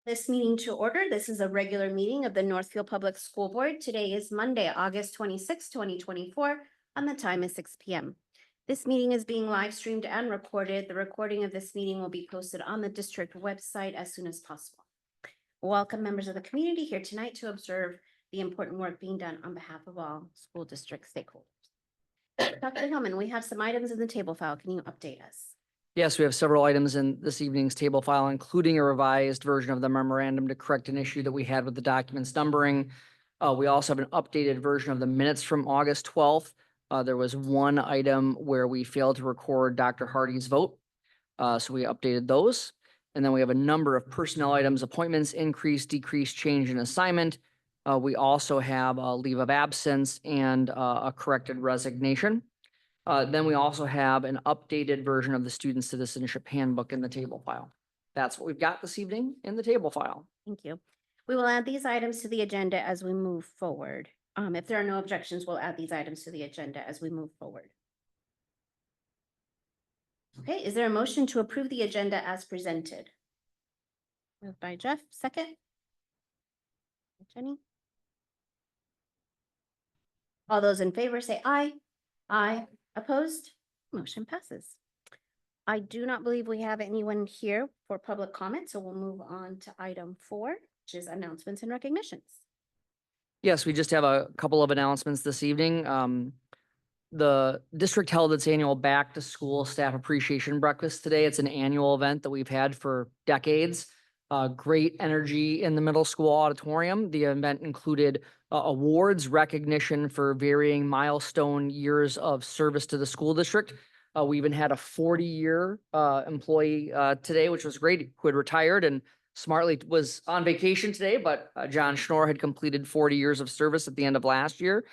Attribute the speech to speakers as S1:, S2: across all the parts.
S1: This meeting to order. This is a regular meeting of the Northfield Public School Board. Today is Monday, August 26, 2024, and the time is 6 p.m. This meeting is being live streamed and recorded. The recording of this meeting will be posted on the district website as soon as possible. Welcome members of the community here tonight to observe the important work being done on behalf of all school district stakeholders. Dr. Hillman, we have some items in the table file. Can you update us?
S2: Yes, we have several items in this evening's table file, including a revised version of the memorandum to correct an issue that we had with the documents numbering. We also have an updated version of the minutes from August 12th. There was one item where we failed to record Dr. Hardy's vote. So we updated those. And then we have a number of personnel items, appointments, increase, decrease, change in assignment. We also have a leave of absence and a corrected resignation. Then we also have an updated version of the Student Citizenship Handbook in the table file. That's what we've got this evening in the table file.
S1: Thank you. We will add these items to the agenda as we move forward. If there are no objections, we'll add these items to the agenda as we move forward. Okay, is there a motion to approve the agenda as presented? Moved by Jeff, second. Jenny. All those in favor say aye. Aye. Opposed? Motion passes. I do not believe we have anyone here for public comment, so we'll move on to item 4, which is announcements and recognitions.
S2: Yes, we just have a couple of announcements this evening. The district held its annual back to school staff appreciation breakfast today. It's an annual event that we've had for decades. Great energy in the middle school auditorium. The event included awards, recognition for varying milestone years of service to the school district. We even had a 40-year employee today, which was great, who had retired and smartly was on vacation today, but John Schnorr had completed 40 years of service at the end of last year.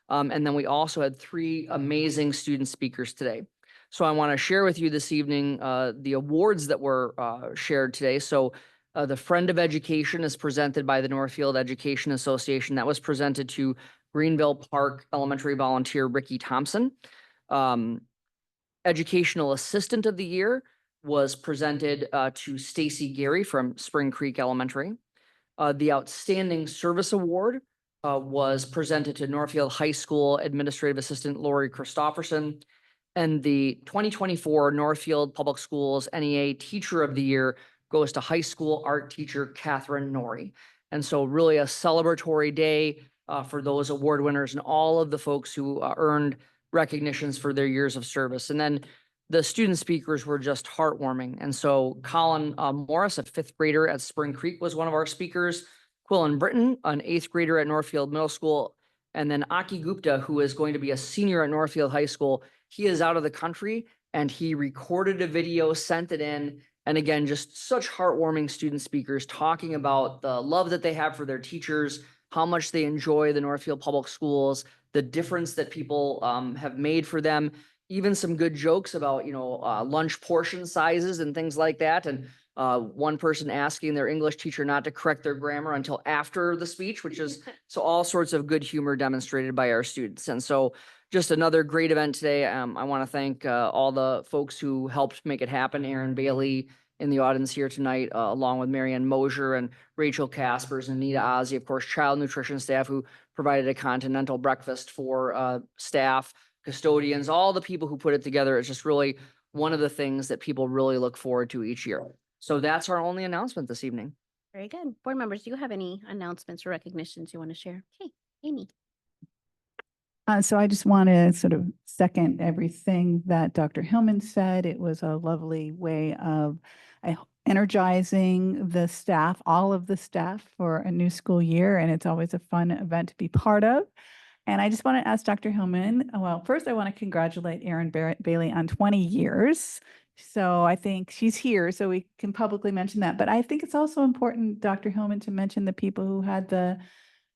S2: And then we also had 3 amazing student speakers today. So I want to share with you this evening the awards that were shared today. So the Friend of Education is presented by the Northfield Education Association. That was presented to Greenville Park Elementary volunteer Ricky Thompson. Educational Assistant of the Year was presented to Stacy Gary from Spring Creek Elementary. The Outstanding Service Award was presented to Northfield High School Administrative Assistant Lori Christofferson. And the 2024 Northfield Public Schools NEA Teacher of the Year goes to high school art teacher Catherine Norrie. And so really a celebratory day for those award winners and all of the folks who earned recognitions for their years of service. And then the student speakers were just heartwarming. And so Colin Morris, a 5th grader at Spring Creek, was one of our speakers. Quillen Britton, an 8th grader at Northfield Middle School. And then Aki Gupta, who is going to be a senior at Northfield High School. He is out of the country and he recorded a video, sent it in. And again, just such heartwarming student speakers talking about the love that they have for their teachers, how much they enjoy the Northfield Public Schools, the difference that people have made for them, even some good jokes about, lunch portion sizes and things like that. And one person asking their English teacher not to correct their grammar until after the speech, which is so all sorts of good humor demonstrated by our students. And so just another great event today. I want to thank all the folks who helped make it happen. Aaron Bailey in the audience here tonight, along with Marianne Mosier and Rachel Caspers and Anita Ozzie, of course, child nutrition staff who provided a continental breakfast for staff, custodians, all the people who put it together. It's just really one of the things that people really look forward to each year. So that's our only announcement this evening.
S1: Very good. Board members, do you have any announcements or recognitions you want to share? Okay, Amy.
S3: So I just want to sort of second everything that Dr. Hillman said. It was a lovely way of energizing the staff, all of the staff for a new school year. And it's always a fun event to be part of. And I just want to ask Dr. Hillman, well, first I want to congratulate Erin Bailey on 20 years. So I think she's here, so we can publicly mention that. But I think it's also important, Dr. Hillman, to mention the people who had the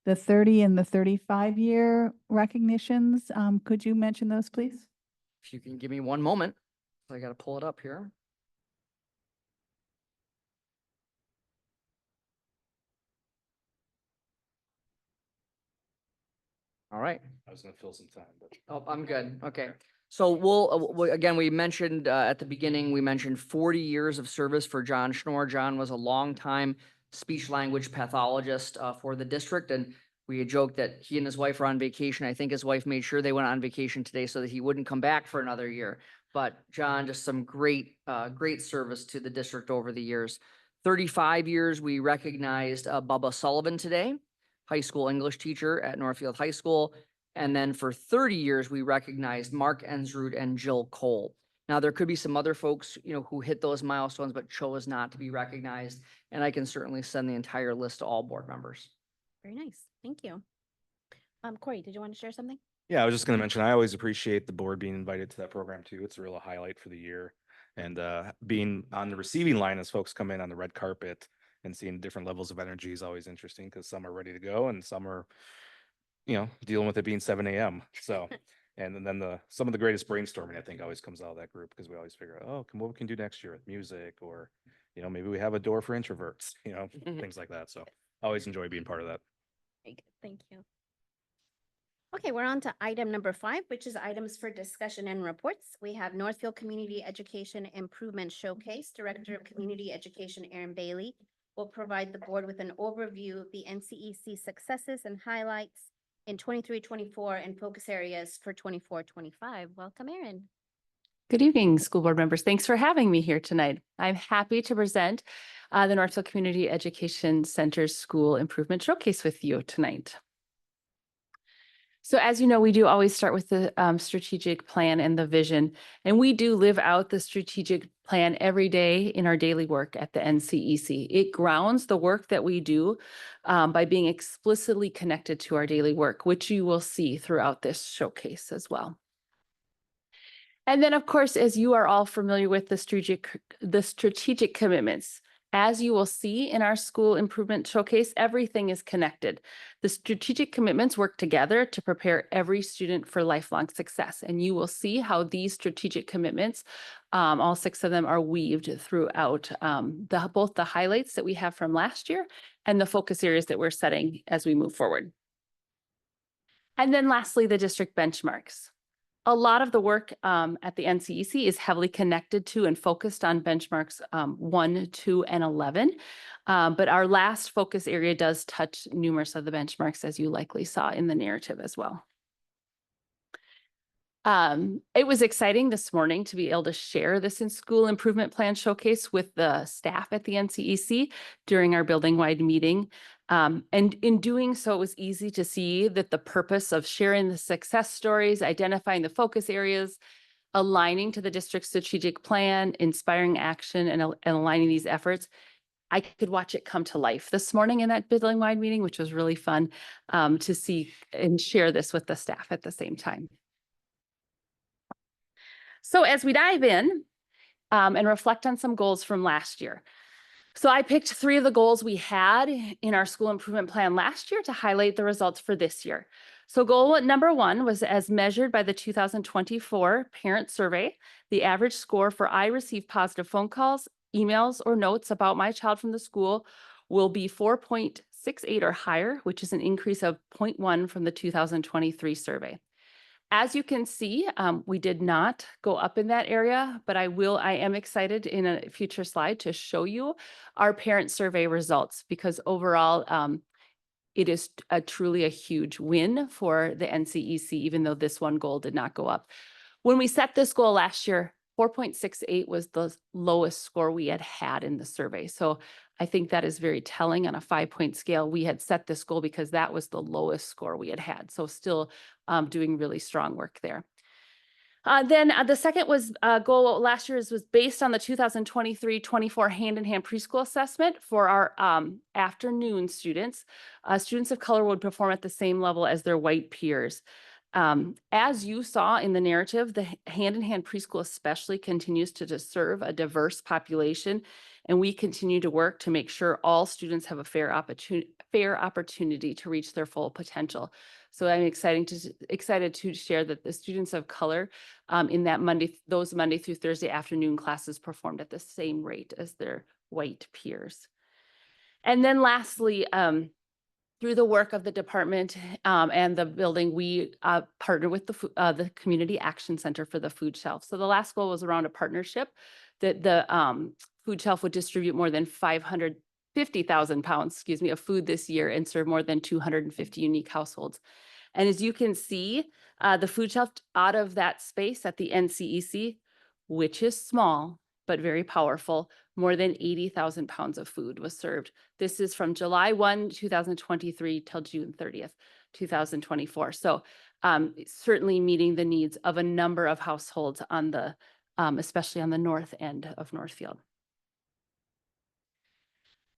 S3: 30 and the 35-year recognitions. Could you mention those, please?
S2: If you can give me one moment, I got to pull it up here. All right.
S4: I was going to fill some time, but
S2: Oh, I'm good. Okay. So we'll again, we mentioned at the beginning, we mentioned 40 years of service for John Schnorr. John was a longtime speech language pathologist for the district. And we had joked that he and his wife are on vacation. I think his wife made sure they went on vacation today so that he wouldn't come back for another year. But John, just some great service to the district over the years. 35 years, we recognized Bubba Sullivan today, high school English teacher at Northfield High School. And then for 30 years, we recognized Mark Ensrud and Jill Cole. Now, there could be some other folks, who hit those milestones, but chose not to be recognized. And I can certainly send the entire list to all board members.
S1: Very nice. Thank you. Corey, did you want to share something?
S4: Yeah, I was just going to mention, I always appreciate the board being invited to that program too. It's a real highlight for the year. And being on the receiving line as folks come in on the red carpet and seeing different levels of energy is always interesting because some are ready to go and some are, dealing with it being 7 a.m. So, and then some of the greatest brainstorming, I think, always comes out of that group because we always figure out, what we can do next year with music, or, maybe we have a door for introverts, things like that. So I always enjoy being part of that.
S1: Very good. Thank you. Okay, we're on to item number 5, which is items for discussion and reports. We have Northfield Community Education Improvement Showcase. Director of Community Education, Erin Bailey, will provide the board with an overview of the NCEC successes and highlights in 23-24 and focus areas for 24-25. Welcome, Erin.
S5: Good evening, school board members. Thanks for having me here tonight. I'm happy to present the Northfield Community Education Center's School Improvement Showcase with you tonight. So as you know, we do always start with the strategic plan and the vision, and we do live out the strategic plan every day in our daily work at the NCEC. It grounds the work that we do by being explicitly connected to our daily work, which you will see throughout this showcase as well. And then, of course, as you are all familiar with the strategic commitments, as you will see in our school improvement showcase, everything is connected. The strategic commitments work together to prepare every student for lifelong success. And you will see how these strategic commitments, all 6 of them, are weaved throughout both the highlights that we have from last year and the focus areas that we're setting as we move forward. And then lastly, the district benchmarks. A lot of the work at the NCEC is heavily connected to and focused on benchmarks 1, 2, and 11. But our last focus area does touch numerous of the benchmarks, as you likely saw in the narrative as well. It was exciting this morning to be able to share this in school improvement plan showcase with the staff at the NCEC during our building-wide meeting. And in doing so, it was easy to see that the purpose of sharing the success stories, identifying the focus areas, aligning to the district's strategic plan, inspiring action, and aligning these efforts, I could watch it come to life this morning in that building-wide meeting, which was really fun to see and share this with the staff at the same time. So as we dive in and reflect on some goals from last year. So I picked 3 of the goals we had in our school improvement plan last year to highlight the results for this year. So goal number 1 was, as measured by the 2024 parent survey, the average score for I received positive phone calls, emails, or notes about my child from the school will be 4.68 or higher, which is an increase of 0.1 from the 2023 survey. As you can see, we did not go up in that area, but I am excited in a future slide to show you our parent survey results, because overall, it is truly a huge win for the NCEC, even though this one goal did not go up. When we set this goal last year, 4.68 was the lowest score we had in the survey. So I think that is very telling. On a 5-point scale, we had set this goal because that was the lowest score we had. So still doing really strong work there. Then the second goal last year was based on the 2023-24 hand-in-hand preschool assessment for our afternoon students. Students of color would perform at the same level as their white peers. As you saw in the narrative, the hand-in-hand preschool especially continues to serve a diverse population, and we continue to work to make sure all students have a fair opportunity to reach their full potential. So I'm excited to share that the students of color in those Monday through Thursday afternoon classes performed at the same rate as their white peers. And then lastly, through the work of the department and the building, we partner with the Community Action Center for the food shelf. So the last goal was around a partnership that the food shelf would distribute more than 500 50,000 pounds, excuse me, of food this year and serve more than 250 unique households. And as you can see, the food shelf out of that space at the NCEC, which is small, but very powerful, more than 80,000 pounds of food was served. This is from July 1, 2023 till June 30th, 2024. So certainly meeting the needs of a number of households on the, especially on the north end of Northfield.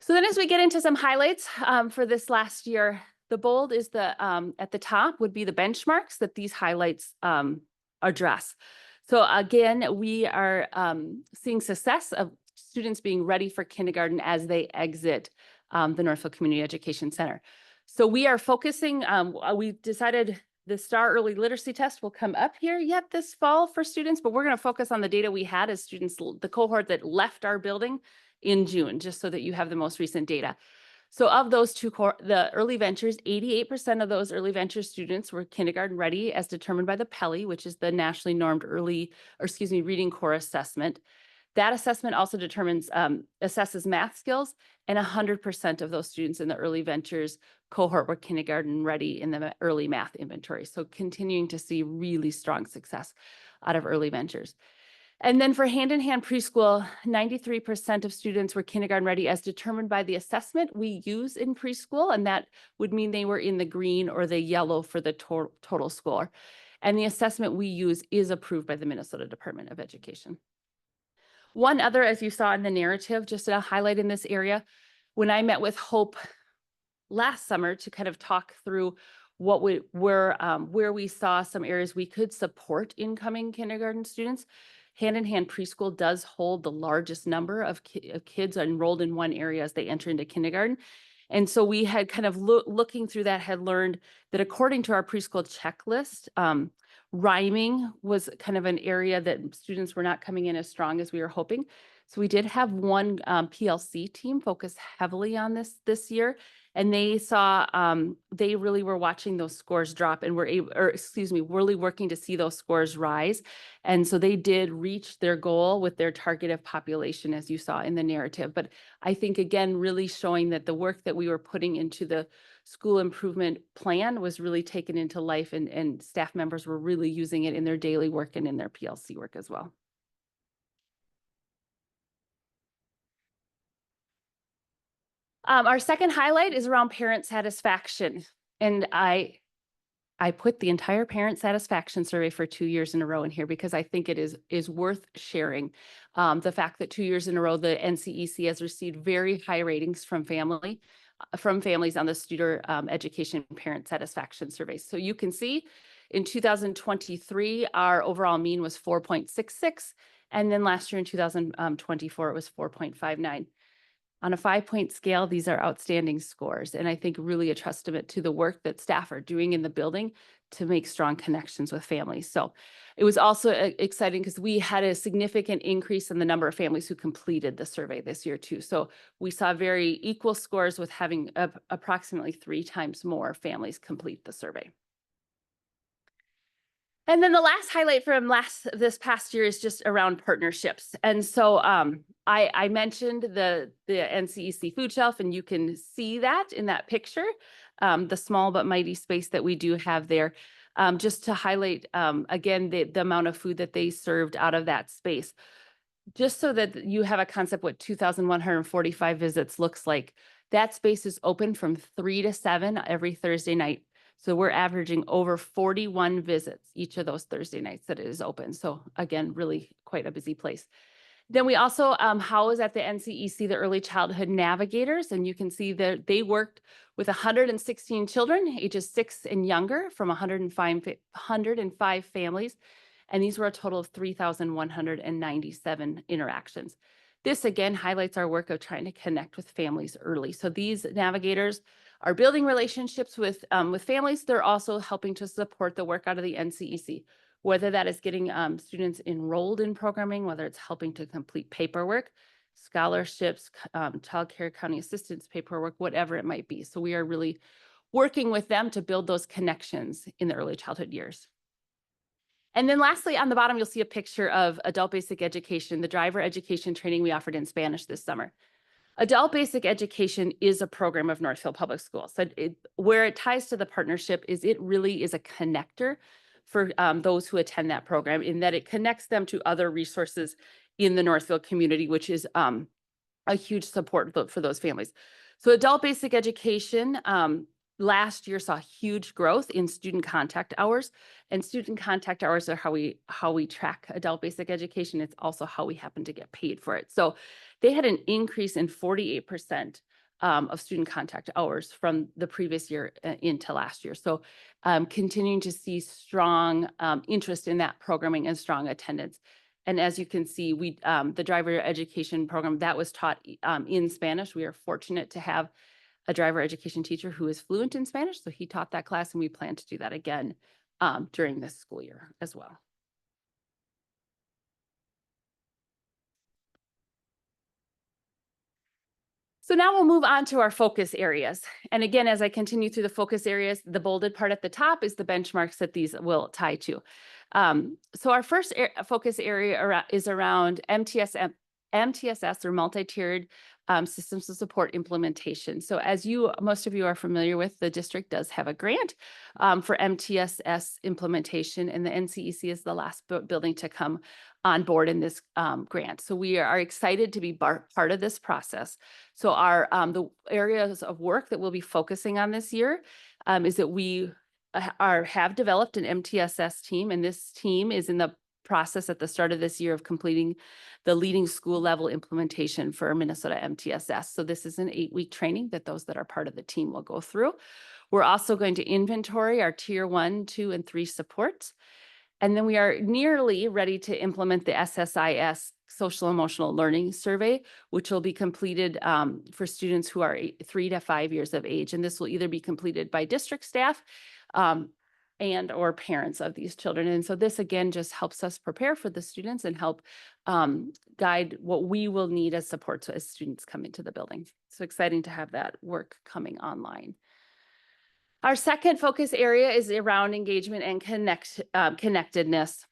S5: So then as we get into some highlights for this last year, the bold is the, at the top would be the benchmarks that these highlights address. So again, we are seeing success of students being ready for kindergarten as they exit the Northfield Community Education Center. So we are focusing, we decided the STAR Early Literacy Test will come up here yet this fall for students, but we're going to focus on the data we had as students, the cohort that left our building in June, just so that you have the most recent data. So of those two, the early ventures, 88% of those early venture students were kindergarten ready as determined by the PELI, which is the nationally normed reading core assessment. That assessment also determines, assesses math skills, and 100% of those students in the early ventures cohort were kindergarten ready in the early math inventory. So continuing to see really strong success out of early ventures. And then for hand-in-hand preschool, 93% of students were kindergarten ready as determined by the assessment we use in preschool. And that would mean they were in the green or the yellow for the total score. And the assessment we use is approved by the Minnesota Department of Education. One other, as you saw in the narrative, just a highlight in this area, when I met with Hope last summer to kind of talk through what we were, where we saw some areas we could support incoming kindergarten students. Hand-in-hand preschool does hold the largest number of kids enrolled in one area as they enter into kindergarten. And so we had kind of looking through that, had learned that according to our preschool checklist, rhyming was kind of an area that students were not coming in as strong as we were hoping. So we did have one PLC team focus heavily on this year. And they saw, they really were watching those scores drop and were able, or excuse me, really working to see those scores rise. And so they did reach their goal with their targeted population, as you saw in the narrative. But I think, again, really showing that the work that we were putting into the school improvement plan was really taken into life, and staff members were really using it in their daily work and in their PLC work as well. Our second highlight is around parent satisfaction. And I put the entire parent satisfaction survey for 2 years in a row in here because I think it is worth sharing. The fact that 2 years in a row, the NCEC has received very high ratings from families on the student education parent satisfaction survey. So you can see in 2023, our overall mean was 4.66. And then last year in 2024, it was 4.59. On a 5-point scale, these are outstanding scores, and I think really a testament to the work that staff are doing in the building to make strong connections with families. So it was also exciting because we had a significant increase in the number of families who completed the survey this year too. So we saw very equal scores with having approximately 3 times more families complete the survey. And then the last highlight from this past year is just around partnerships. And so I mentioned the NCEC food shelf, and you can see that in that picture, the small but mighty space that we do have there, just to highlight, again, the amount of food that they served out of that space. Just so that you have a concept what 2,145 visits looks like. That space is open from 3 to 7 every Thursday night. So we're averaging over 41 visits each of those Thursday nights that it is open. So again, really quite a busy place. Then we also house at the NCEC the early childhood navigators, and you can see that they worked with 116 children ages 6 and younger from 105 families. And these were a total of 3,197 interactions. This again highlights our work of trying to connect with families early. So these navigators are building relationships with families. They're also helping to support the work out of the NCEC, whether that is getting students enrolled in programming, whether it's helping to complete paperwork, scholarships, child care county assistance paperwork, whatever it might be. So we are really working with them to build those connections in the early childhood years. And then lastly, on the bottom, you'll see a picture of adult basic education, the driver education training we offered in Spanish this summer. Adult basic education is a program of Northfield Public Schools. So where it ties to the partnership is it really is a connector for those who attend that program, in that it connects them to other resources in the Northfield community, which is a huge support for those families. So adult basic education last year saw huge growth in student contact hours, and student contact hours are how we track adult basic education. It's also how we happen to get paid for it. So they had an increase in 48% of student contact hours from the previous year into last year. So continuing to see strong interest in that programming and strong attendance. And as you can see, the driver education program that was taught in Spanish. We are fortunate to have a driver education teacher who is fluent in Spanish. So he taught that class, and we plan to do that again during this school year as well. So now we'll move on to our focus areas. And again, as I continue through the focus areas, the bolded part at the top is the benchmarks that these will tie to. So our first focus area is around MTSS or multi-tiered systems of support implementation. So as most of you are familiar with, the district does have a grant for MTSS implementation, and the NCEC is the last building to come on board in this grant. So we are excited to be part of this process. So the areas of work that we'll be focusing on this year is that we have developed an MTSS team, and this team is in the process at the start of this year of completing the leading school level implementation for Minnesota MTSS. So this is an 8-week training that those that are part of the team will go through. We're also going to inventory our tier 1, 2, and 3 supports. And then we are nearly ready to implement the SSIS social emotional learning survey, which will be completed for students who are 3 to 5 years of age. And this will either be completed by district staff and or parents of these children. And so this again just helps us prepare for the students and help guide what we will need as support as students come into the building. So exciting to have that work coming online. Our second focus area is around engagement and connectedness.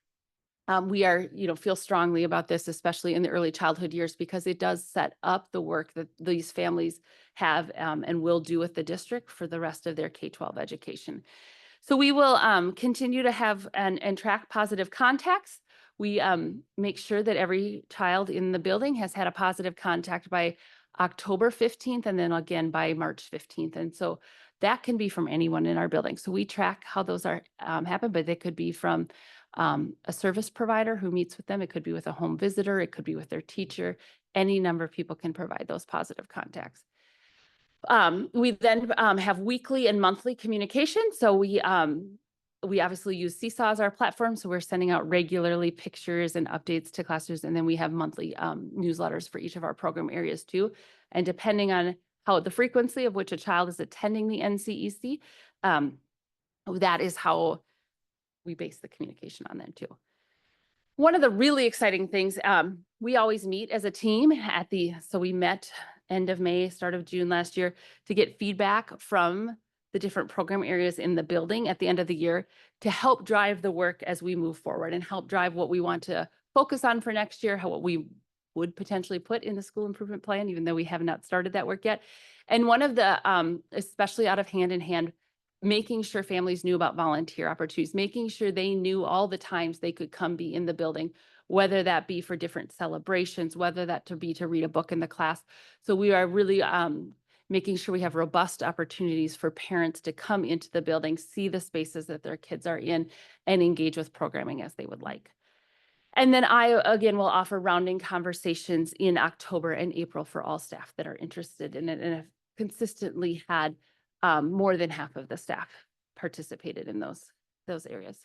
S5: We feel strongly about this, especially in the early childhood years, because it does set up the work that these families have and will do with the district for the rest of their K-12 education. So we will continue to have and track positive contacts. We make sure that every child in the building has had a positive contact by October 15th and then again by March 15th. And so that can be from anyone in our building. So we track how those are happen, but they could be from a service provider who meets with them. It could be with a home visitor. It could be with their teacher. Any number of people can provide those positive contacts. We then have weekly and monthly communication. So we obviously use Seesaw as our platform. So we're sending out regularly pictures and updates to classrooms. And then we have monthly newsletters for each of our program areas too. And depending on how the frequency of which a child is attending the NCEC, that is how we base the communication on them too. One of the really exciting things, we always meet as a team so we met end of May, start of June last year to get feedback from the different program areas in the building at the end of the year to help drive the work as we move forward and help drive what we want to focus on for next year, what we would potentially put in the school improvement plan, even though we have not started that work yet. And one of the, especially out of hand in hand, making sure families knew about volunteer opportunities, making sure they knew all the times they could come be in the building, whether that be for different celebrations, whether that to be to read a book in the class. So we are really making sure we have robust opportunities for parents to come into the building, see the spaces that their kids are in, and engage with programming as they would like. And then I, again, will offer rounding conversations in October and April for all staff that are interested in it and have consistently had more than half of the staff participated in those areas.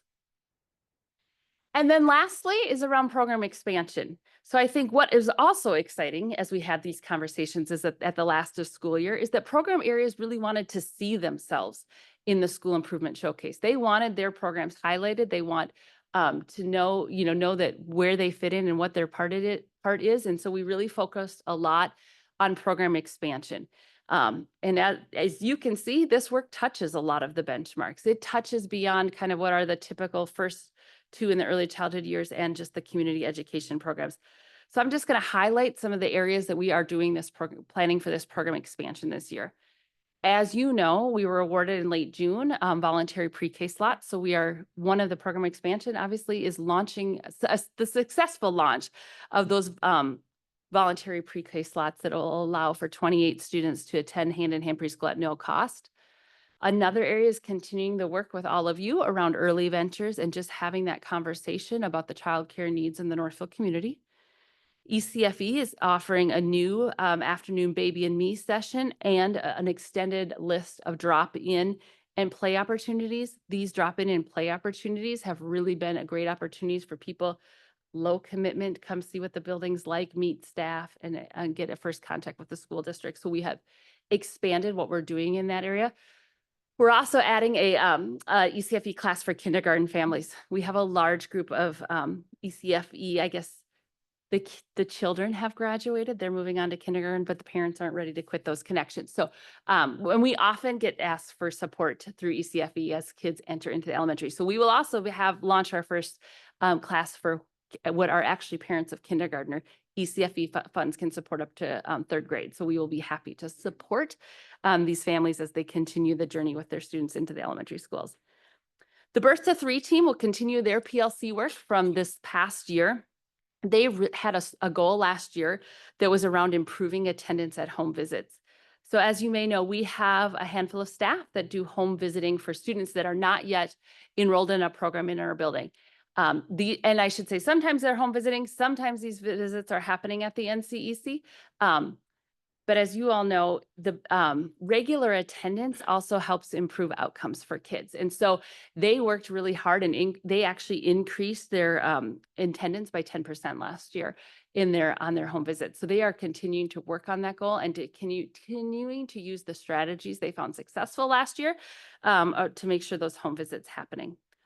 S5: And then lastly is around program expansion. So I think what is also exciting as we have these conversations is that at the last of school year is that program areas really wanted to see themselves in the school improvement showcase. They wanted their programs highlighted. They want to know that where they fit in and what their part is. And so we really focused a lot on program expansion. And as you can see, this work touches a lot of the benchmarks. It touches beyond kind of what are the typical first two in the early childhood years and just the community education programs. So I'm just going to highlight some of the areas that we are doing this program, planning for this program expansion this year. As you know, we were awarded in late June voluntary pre-K slots. So we are, one of the program expansion obviously is launching the successful launch of those voluntary pre-K slots that will allow for 28 students to attend hand-in-hand preschool at no cost. Another area is continuing the work with all of you around early ventures and just having that conversation about the childcare needs in the Northfield community. ECFE is offering a new afternoon baby and me session and an extended list of drop-in and play opportunities. These drop-in and play opportunities have really been a great opportunities for people, low commitment, come see what the building's like, meet staff, and get a first contact with the school district. So we have expanded what we're doing in that area. We're also adding a ECFE class for kindergarten families. We have a large group of ECFE, I guess, the children have graduated, they're moving on to kindergarten, but the parents aren't ready to quit those connections. So when we often get asked for support through ECFE as kids enter into the elementary. So we will also launch our first class for what are actually parents of kindergartner. ECFE funds can support up to third grade. So we will be happy to support these families as they continue the journey with their students into the elementary schools. The Birth to 3 team will continue their PLC work from this past year. They had a goal last year that was around improving attendance at home visits. So as you may know, we have a handful of staff that do home visiting for students that are not yet enrolled in a program in our building. And I should say, sometimes they're home visiting, sometimes these visits are happening at the NCEC. But as you all know, the regular attendance also helps improve outcomes for kids. And so they worked really hard and they actually increased their attendance by 10% last year on their home visits. So they are continuing to work on that goal and continuing to use the strategies they found successful last year to make sure those home visits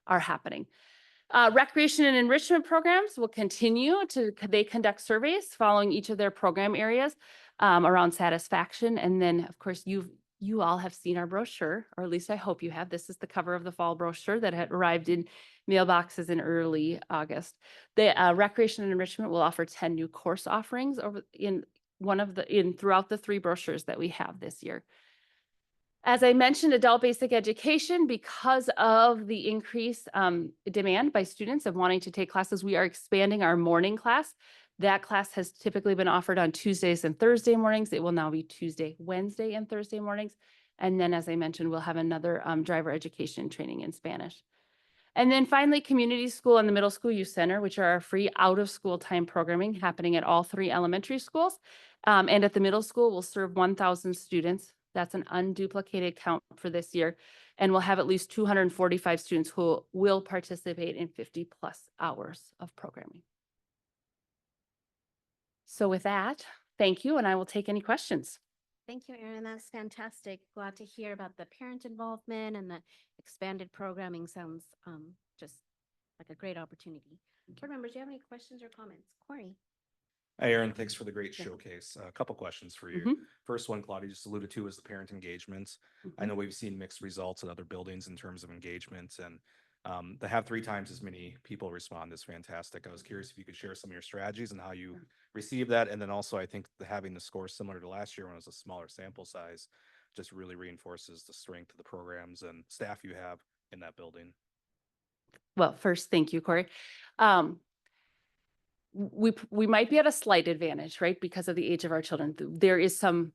S5: are happening. Recreation and enrichment programs will continue they conduct surveys following each of their program areas around satisfaction. And then, of course, you all have seen our brochure, or at least I hope you have. This is the cover of the fall brochure that had arrived in mailboxes in early August. The recreation and enrichment will offer 10 new course offerings throughout the 3 brochures that we have this year. As I mentioned, adult basic education, because of the increased demand by students of wanting to take classes, we are expanding our morning class. That class has typically been offered on Tuesdays and Thursday mornings. It will now be Tuesday, Wednesday, and Thursday mornings. And then, as I mentioned, we'll have another driver education training in Spanish. And then finally, community school and the middle school youth center, which are our free out of school time programming happening at all 3 elementary schools. And at the middle school, we'll serve 1,000 students. That's an unduplicated count for this year. And we'll have at least 245 students who will participate in 50+ hours of programming. So with that, thank you, and I will take any questions.
S1: Thank you, Erin. That's fantastic. Glad to hear about the parent involvement and the expanded programming. Sounds just like a great opportunity. Board members, do you have any questions or comments? Corey?
S4: Hi, Aaron. Thanks for the great
S1: Yeah.
S4: showcase. A couple questions for you.
S5: Mhm.
S4: First one, Claudia just alluded to, is the parent engagement. I know we've seen mixed results at other buildings in terms of engagement, and to have 3 times as many people respond is fantastic. I was curious if you could share some of your strategies and how you receive that. And then also, I think having the score similar to last year when it was a smaller sample size just really reinforces the strength of the programs and staff you have in that building.
S5: Well, first, thank you, Corey. We might be at a slight advantage, right? Because of the age of our children. There is some,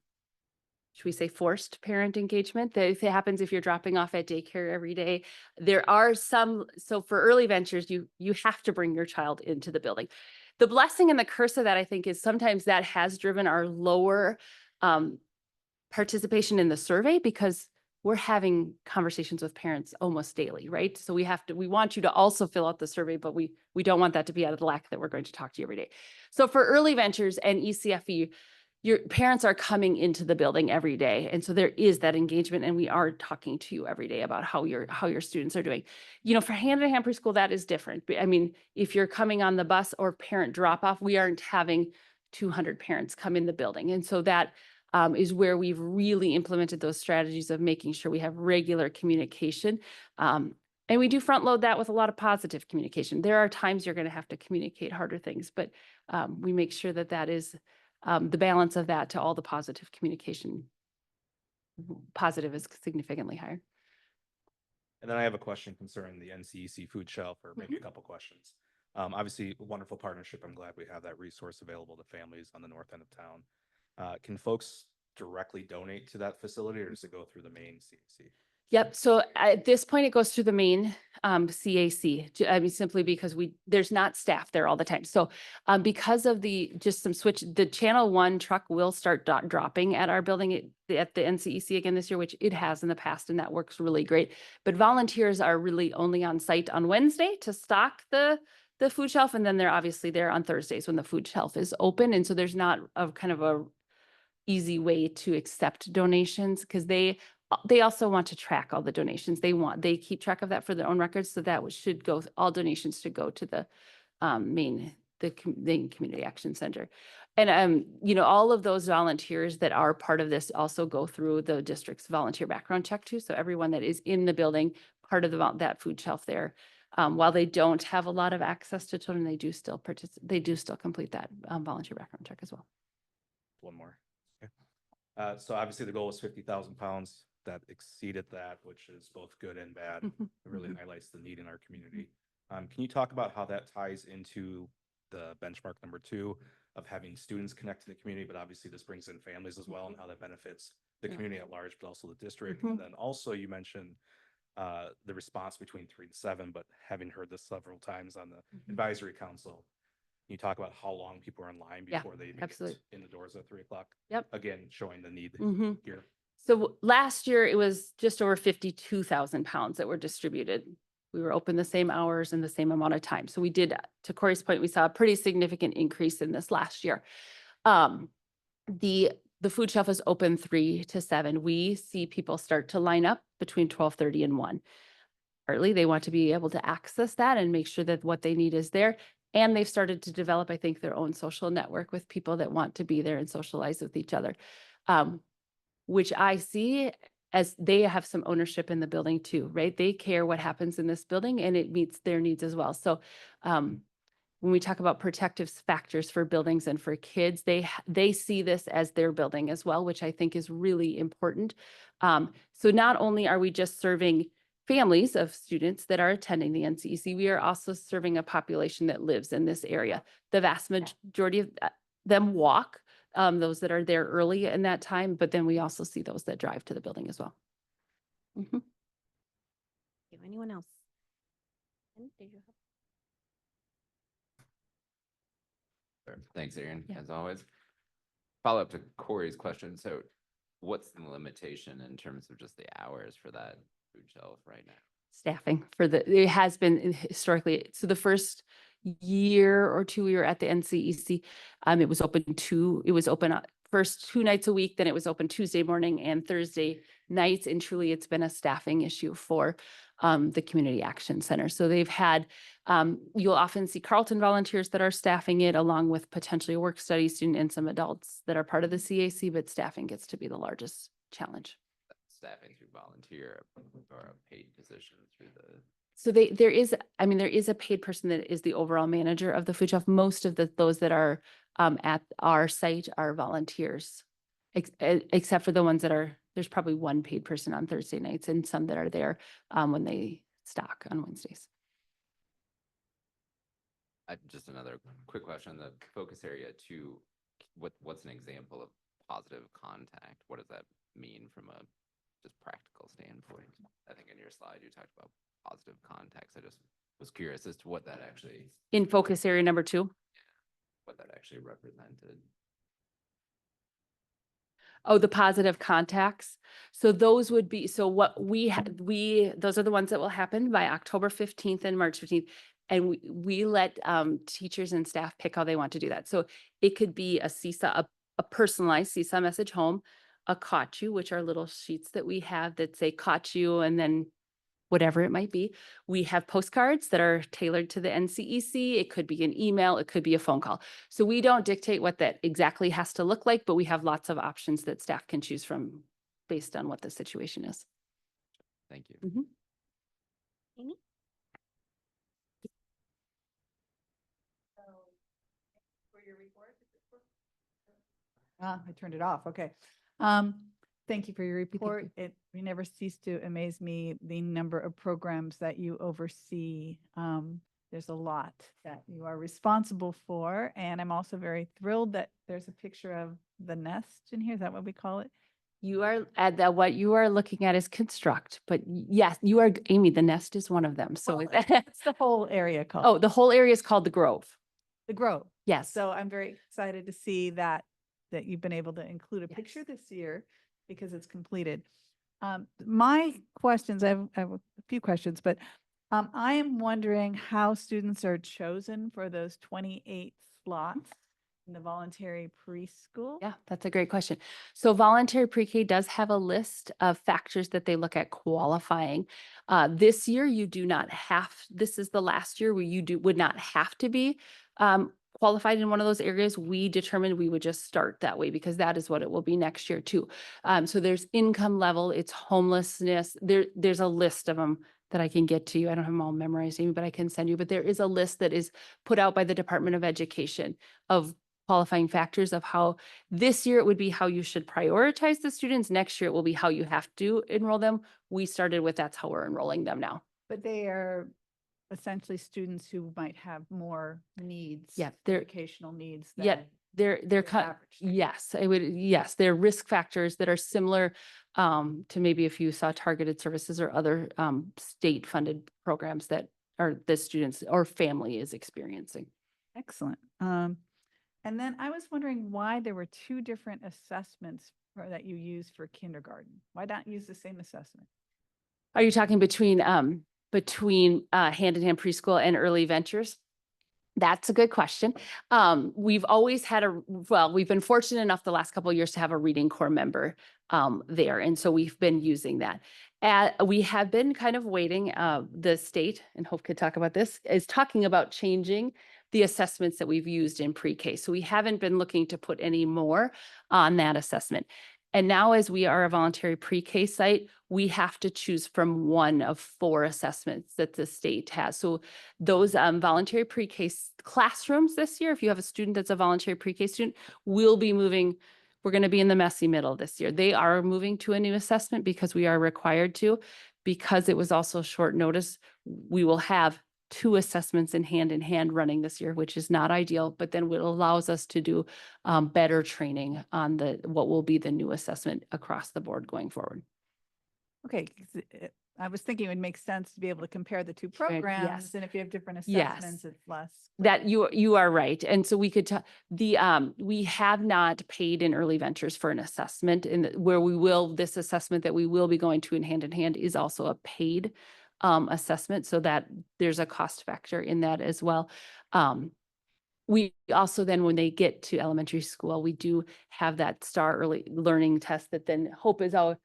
S5: should we say, forced parent engagement that happens if you're dropping off at daycare every day. There are some, so for early ventures, you have to bring your child into the building. The blessing and the curse of that, I think, is sometimes that has driven our lower participation in the survey, because we're having conversations with parents almost daily, right? So we want you to also fill out the survey, but we don't want that to be out of the lack that we're going to talk to you every day. So for early ventures and ECFE, your parents are coming into the building every day. And so there is that engagement, and we are talking to you every day about how your students are doing. You know, for hand-in-hand preschool, that is different. I mean, if you're coming on the bus or parent drop-off, we aren't having 200 parents come in the building. And so that is where we've really implemented those strategies of making sure we have regular communication And we do front load that with a lot of positive communication. There are times you're going to have to communicate harder things, but we make sure that that is the balance of that to all the positive communication. Positive is significantly higher.
S4: And then I have a question concerning the NCEC food shelf, or maybe a couple questions. Obviously, a wonderful partnership. I'm glad we have that resource available to families on the north end of town. Can folks directly donate to that facility, or does it go through the main CEC?
S5: Yep. So at this point, it goes through the main CAC. I mean, simply because there's not staff there all the time. So because of just some switch, the Channel 1 truck will start dropping at our building at the NCEC again this year, which it has in the past, and that works really great. But volunteers are really only on site on Wednesday to stock the food shelf, and then they're obviously there on Thursdays when the food shelf is open. And so there's not a kind of a easy way to accept donations, because they also want to track all the donations. They keep track of that for their own records. So that should go, all donations should go to the main Community Action Center. And, you know, all of those volunteers that are part of this also go through the district's volunteer background check too. So everyone that is in the building, part of that food shelf there, while they don't have a lot of access to children, they do still complete that volunteer background check as well.
S4: One more. Okay. So obviously the goal was 50,000 pounds. That exceeded that, which is both good and bad. It really highlights the need in our community. Can you talk about how that ties into the benchmark number 2 of having students connect to the community, but obviously this brings in families as well, and how that benefits the community at large, but also the district. And then also you mentioned the response between 3 and 7, but having heard this several times on the advisory council, can you talk about how long people are in line before they get in the doors at 3 o'clock?
S5: Yep.
S4: Again, showing the need here.
S5: So last year, it was just over 52,000 pounds that were distributed. We were open the same hours and the same amount of time. So we did, to Corey's point, we saw a pretty significant increase in this last year. The food shelf is open 3 to 7. We see people start to line up between 12:30 and 1. Partly, they want to be able to access that and make sure that what they need is there. And they've started to develop, I think, their own social network with people that want to be there and socialize with each other. Which I see as they have some ownership in the building too, right? They care what happens in this building, and it meets their needs as well. So when we talk about protective factors for buildings and for kids, they see this as their building as well, which I think is really important. So not only are we just serving families of students that are attending the NCEC, we are also serving a population that lives in this area. The vast majority of them walk. Those that are there early in that time, but then we also see those that drive to the building as well.
S1: Anyone else?
S6: Thanks, Erin,
S5: Yeah.
S6: as always. Follow up to Corey's question. So what's the limitation in terms of just the hours for that food shelf right now?
S5: Staffing it has been historically. So the first year or 2 we were at the NCEC, it was open first 2 nights a week, then it was open Tuesday morning and Thursday nights, and truly it's been a staffing issue for the Community Action Center. So they've had, you'll often see Carleton volunteers that are staffing it, along with potentially a work study student and some adults that are part of the CAC, but staffing gets to be the largest challenge.
S6: Staffing through volunteer or a paid position through the.
S5: So there is a paid person that is the overall manager of the food shelf. Most of those that are at our site are volunteers, except for the ones that there's probably one paid person on Thursday nights and some that are there when they stock on Wednesdays.
S6: Just another quick question, the focus area 2, what's an example of positive contact? What does that mean from a just practical standpoint? I think in your slide you talked about positive contacts. I just was curious as to what that actually.
S5: In focus area number 2?
S6: What that actually represented.
S5: Oh, the positive contacts. So those would be, so what those are the ones that will happen by October 15th and March 15th. And we let teachers and staff pick how they want to do that. So it could be a CISA, a personalized CISA message home, a caught you, which are little sheets that we have that say caught you, and then whatever it might be. We have postcards that are tailored to the NCEC. It could be an email, it could be a phone call. So we don't dictate what that exactly has to look like, but we have lots of options that staff can choose from based on what the situation is.
S6: Thank you.
S1: Amy?
S3: I turned it off. Okay. Thank you for your report. You never cease to amaze me, the number of programs that you oversee. There's a lot that you are responsible for. And I'm also very thrilled that there's a picture of the nest in here. Is that what we call it?
S5: You are at that, what you are looking at is construct, but yes, you are, Amy, the nest is one of them. So
S3: Well, it's the whole area called.
S5: oh, the whole area is called the Grove.
S3: The Grove.
S5: Yes.
S3: So I'm very excited to see that you've been able to include a picture
S5: Yes.
S3: this year because it's completed. My questions, I have a few questions, but I am wondering how students are chosen for those 28 slots in the voluntary preschool.
S5: Yeah, that's a great question. So voluntary pre-K does have a list of factors that they look at qualifying. This year, you do not have, this is the last year where you would not have to be qualified in one of those areas. We determined we would just start that way because that is what it will be next year too. So there's income level, it's homelessness. There's a list of them that I can get to you. I don't have them all memorized, Amy, but I can send you. But there is a list that is put out by the Department of Education of qualifying factors of how this year it would be how you should prioritize the students. Next year it will be how you have to enroll them. We started with that's how we're enrolling them now.
S3: But they are essentially students who might have more needs.
S5: Yeah, they're-
S3: educational needs.
S5: Yeah,
S3: than
S5: they're
S3: your
S5: cut.
S3: average student.
S5: Yes, I would. Yes, they're risk factors that are similar to maybe if you saw targeted services or other state funded programs that are the students or family is experiencing.
S3: Excellent. And then I was wondering why there were two different assessments that you use for kindergarten. Why not use the same assessment?
S5: Are you talking between hand-in-hand preschool and early ventures? That's a good question. We've always had we've been fortunate enough the last couple of years to have a reading corps member there. And so we've been using that. We have been kind of waiting, the state, and Hope could talk about this, is talking about changing the assessments that we've used in pre-K. So we haven't been looking to put any more on that assessment. And now as we are a voluntary pre-K site, we have to choose from one of 4 assessments that the state has. So those voluntary pre-K classrooms this year, if you have a student that's a voluntary pre-K student, we're going to be in the messy middle this year. They are moving to a new assessment because we are required to, because it was also short notice. We will have 2 assessments in hand running this year, which is not ideal, but then it allows us to do better training on what will be the new assessment across the board going forward.
S3: Okay, 'cause I was thinking it would make sense to be able to compare the two
S5: Right,
S3: programs,
S5: yes.
S3: and if you have different
S5: Yes.
S3: assessments, it's less.
S5: That you are right. And so we could, we have not paid in early ventures for an assessment where this assessment that we will be going to in hand is also a paid assessment, so that there's a cost factor in that as well. We also then, when they get to elementary school, we do have that STAR early learning test that then Hope is out.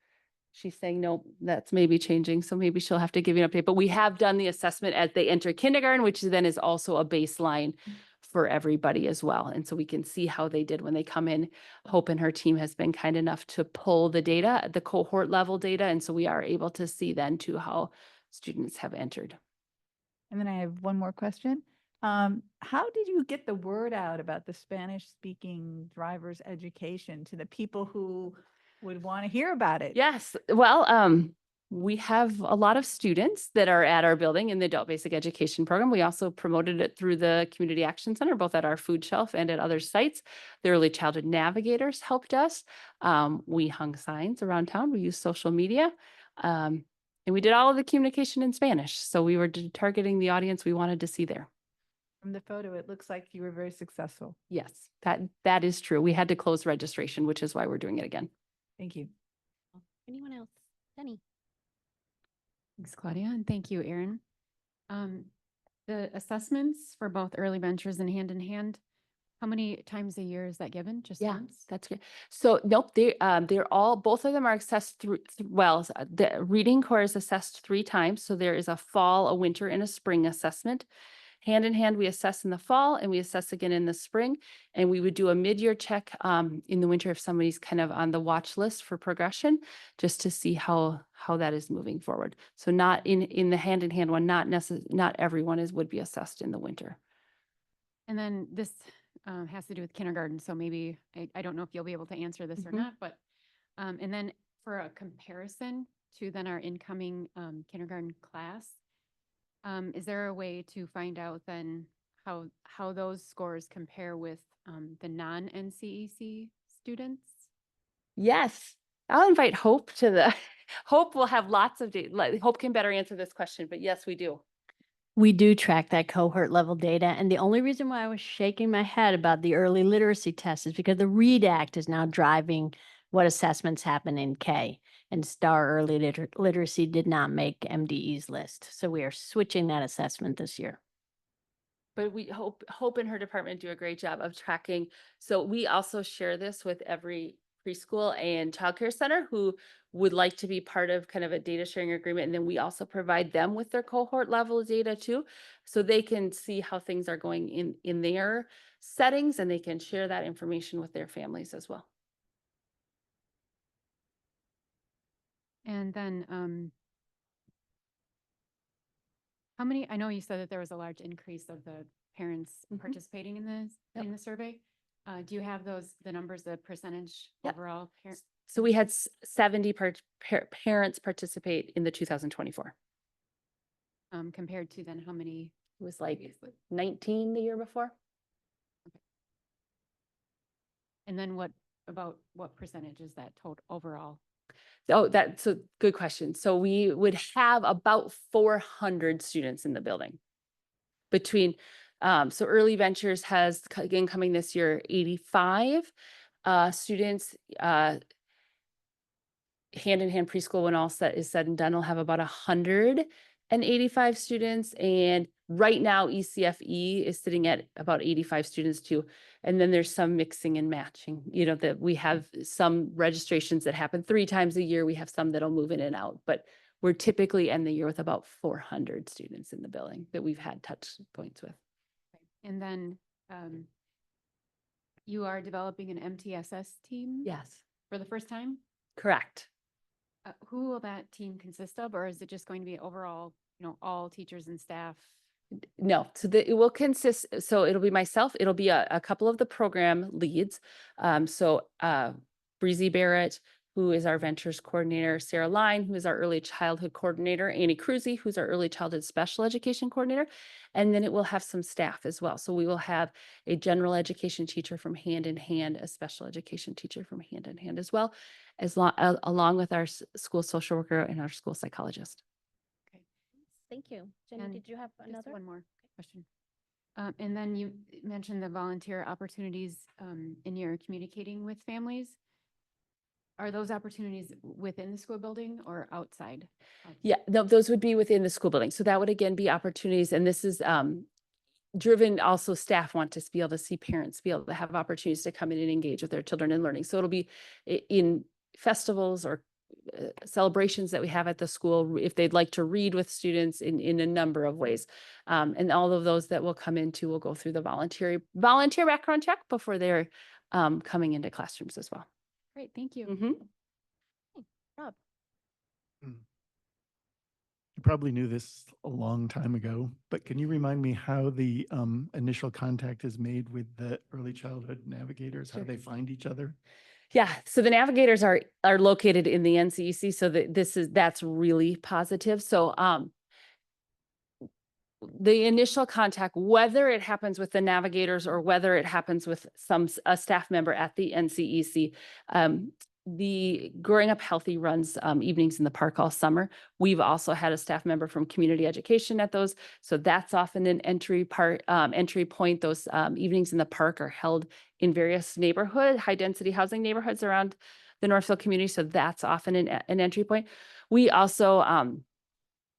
S5: She's saying, no, that's maybe changing. So maybe she'll have to give you an update, but we have done the assessment as they enter kindergarten, which then is also a baseline for everybody as well. And so we can see how they did when they come in. Hope and her team has been kind enough to pull the data, the cohort level data. And so we are able to see then too how students have entered.
S3: And then I have one more question. How did you get the word out about the Spanish speaking driver's education to the people who would want to hear about it?
S5: Yes, well, we have a lot of students that are at our building in the adult basic education program. We also promoted it through the Community Action Center, both at our food shelf and at other sites. The early childhood navigators helped us. We hung signs around town. We used social media. And we did all of the communication in Spanish. So we were targeting the audience we wanted to see there.
S3: From the photo, it looks like you were very successful.
S5: Yes, that is true. We had to close registration, which is why we're doing it again.
S3: Thank you.
S1: Anyone else? Jenny?
S7: Thanks, Claudia, and thank you, Erin. The assessments for both early ventures and hand, how many times a year is that given? Just
S5: Yeah,
S7: once?
S5: that's good. So nope, they're all, both of them are assessed through, the reading core is assessed 3 times. So there is a fall, a winter, and a spring assessment. hand in hand, we assess in the fall and we assess again in the spring. And we would do a mid-year check in the winter if somebody's kind of on the watch list for progression, just to see how that is moving forward. So not in the hand in hand one, not everyone would be assessed in the winter.
S7: And then this has to do with kindergarten, so maybe, I don't know if you'll be able to answer this or
S5: Mhm.
S7: not, but, and then for a comparison to then our incoming kindergarten class, is there a way to find out then how those scores compare with the non-NCEC students?
S5: Yes, I'll invite Hope to the, Hope will have lots of data. Hope can better answer this question, but yes, we do.
S8: We do track that cohort level data, and the only reason why I was shaking my head about the early literacy test is because the READ Act is now driving what assessments happen in K. And STAR early literacy did not make MDE's list. So we are switching that assessment this year.
S5: But we Hope and her department do a great job of tracking. So we also share this with every preschool and childcare center who would like to be part of kind of a data sharing agreement. And then we also provide them with their cohort level data too, so they can see how things are going in their settings, and they can share that information with their families as well.
S7: And then, how many, I know you said that there was a large increase of the parents
S5: Mhm.
S7: participating in
S5: Yep.
S7: in the survey. Do you have the numbers, the percentage
S5: Yep.
S7: overall?
S5: So we had 70 parents participate in the 2024.
S7: Compared to then how many
S5: It was like
S7: previously?
S5: 19 the year before.
S7: And then what percentage is that total overall?
S5: Oh, that's a good question. So we would have about 400 students in the building between, so Early Ventures has, again, coming this year, 85 students. Hand in Hand preschool, when all is said and done, will have about 185 students. And right now, ECFE is sitting at about 85 students too. And then there's some mixing and matching, that we have some registrations that happen 3 times a year. We have some that'll move in and out, but we're typically end the year with about 400 students in the building that we've had touch points with.
S7: And then you are developing an MTSS team?
S5: Yes,
S7: For the first time?
S5: correct.
S7: Who will that team consist of, or is it just going to be overall, all teachers and staff?
S5: No, so it will consist, so it'll be myself, it'll be a couple of the program leads. Breezy Barrett, who is our ventures coordinator, Sarah Line, who is our early childhood coordinator, Annie Cruzy, who's our early childhood special education coordinator. And then it will have some staff as well. So we will have a general education teacher from Hand in Hand, a special education teacher from Hand in Hand as well, along with our school social worker and our school psychologist.
S1: Thank you. Jenny,
S7: And
S1: did you have
S7: Just
S1: another?
S7: one more question. And then you mentioned the volunteer opportunities in your communicating with families. Are those opportunities within the school building or outside?
S5: Yeah, those would be within the school building. So that would again be opportunities, and this is driven, also staff want to be able to see parents be able to have opportunities to come in and engage with their children in learning. So it'll be in festivals or celebrations that we have at the school, if they'd like to read with students in a number of ways. And all of those that will come into will go through the volunteer background check before they're coming into classrooms as well.
S7: Great, thank you.
S5: Mhm.
S1: Rob?
S9: You probably knew this a long time ago, but can you remind me how the initial contact is made with the early childhood navigators, how
S5: Sure.
S9: they find each other?
S5: Yeah, so the navigators are located in the NCEC, so that's really positive. So the initial contact, whether it happens with the navigators or whether it happens with a staff member at the NCEC, the Growing Up Healthy runs evenings in the park all summer. We've also had a staff member from community education at those. So that's often an entry point. Those evenings in the park are held in various high density housing neighborhoods around the Northfield community. So that's often an entry point. We also,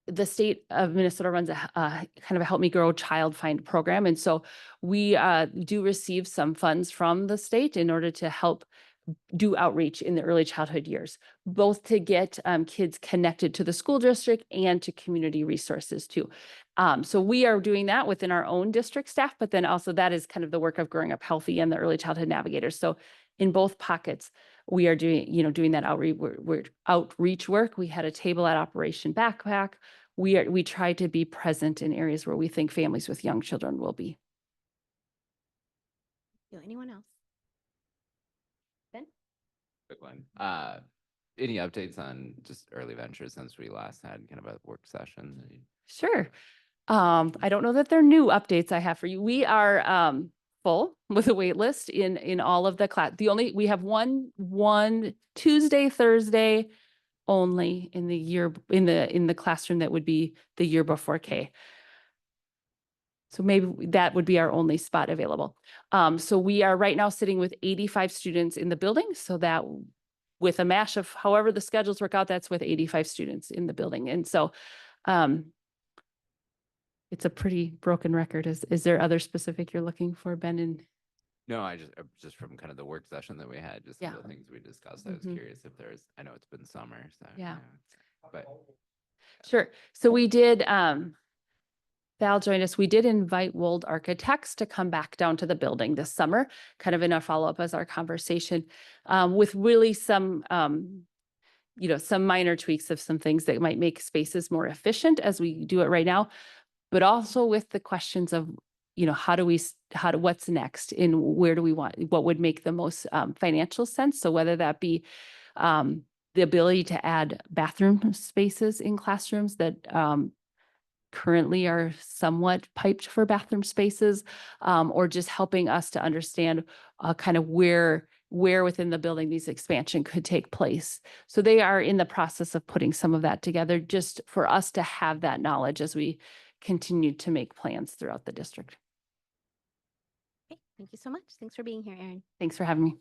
S5: the state of Minnesota runs a kind of a Help Me Grow Child Find program. And so we do receive some funds from the state in order to help do outreach in the early childhood years, both to get kids connected to the school district and to community resources too. So we are doing that within our own district staff, but then also that is kind of the work of Growing Up Healthy and the early childhood navigators. So in both pockets, we are doing that outreach work. We had a table at Operation Backpack. We try to be present in areas where we think families with young children will be.
S1: Anyone else? Ben?
S6: Quick one. Any updates on just early ventures since we last had kind of a work session?
S5: Sure. I don't know that they're new updates I have for you. We are full with a wait list in all of the class. We have one Tuesday, Thursday only in the year in the classroom that would be the year before K. So maybe that would be our only spot available. So we are right now sitting with 85 students in the building. So that with a mash of however the schedules work out, that's with 85 students in the building. And so it's a pretty broken record. Is there other specific you're looking for, Ben? And
S6: No, I just from kind of the work session that we had, just some of the things we discussed. I was curious if there's, I know it's been summer, so.
S5: Yeah.
S6: But
S5: sure. So we did, Val joined us. We did invite Wold Architects to come back down to the building this summer, kind of in a follow-up as our conversation, with really some, some minor tweaks of some things that might make spaces more efficient as we do it right now, but also with the questions of, what's next and where do we want, what would make the most financial sense? So whether that be the ability to add bathroom spaces in classrooms that currently are somewhat piped for bathroom spaces, or just helping us to understand kind of where within the building these expansion could take place. So they are in the process of putting some of that together just for us to have that knowledge as we continue to make plans throughout the district.
S1: Okay, thank you so much. Thanks for being here, Erin.
S5: Thanks for having me.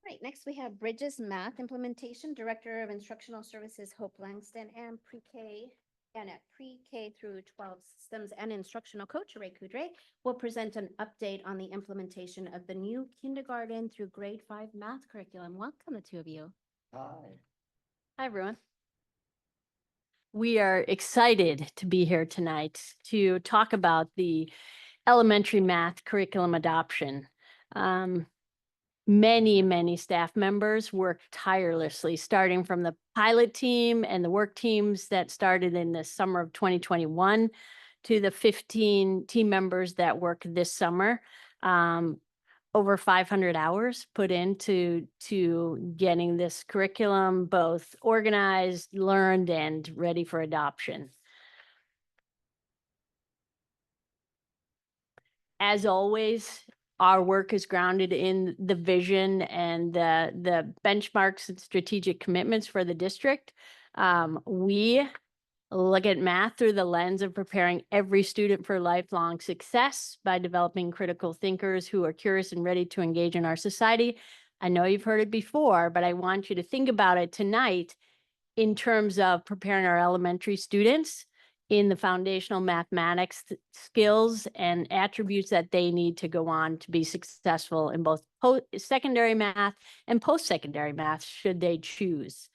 S1: Right, next we have Bridges Math Implementation, Director of Instructional Services, Hope Langston, and pre-K through 12 systems and instructional coach, Ray Kudre, will present an update on the implementation of the new kindergarten through grade 5 math curriculum. Welcome, the two of you.
S8: Hi, everyone. We are excited to be here tonight to talk about the elementary math curriculum adoption. Many staff members worked tirelessly, starting from the pilot team and the work teams that started in the summer of 2021 to the 15 team members that work this summer. Over 500 hours put into getting this curriculum both organized, learned, and ready for adoption. As always, our work is grounded in the vision and the benchmarks and strategic commitments for the district. We look at math through the lens of preparing every student for lifelong success by developing critical thinkers who are curious and ready to engage in our society. I know you've heard it before, but I want you to think about it tonight in terms of preparing our elementary students in the foundational mathematics skills and attributes that they need to go on to be successful in both secondary math and post-secondary math, should they choose.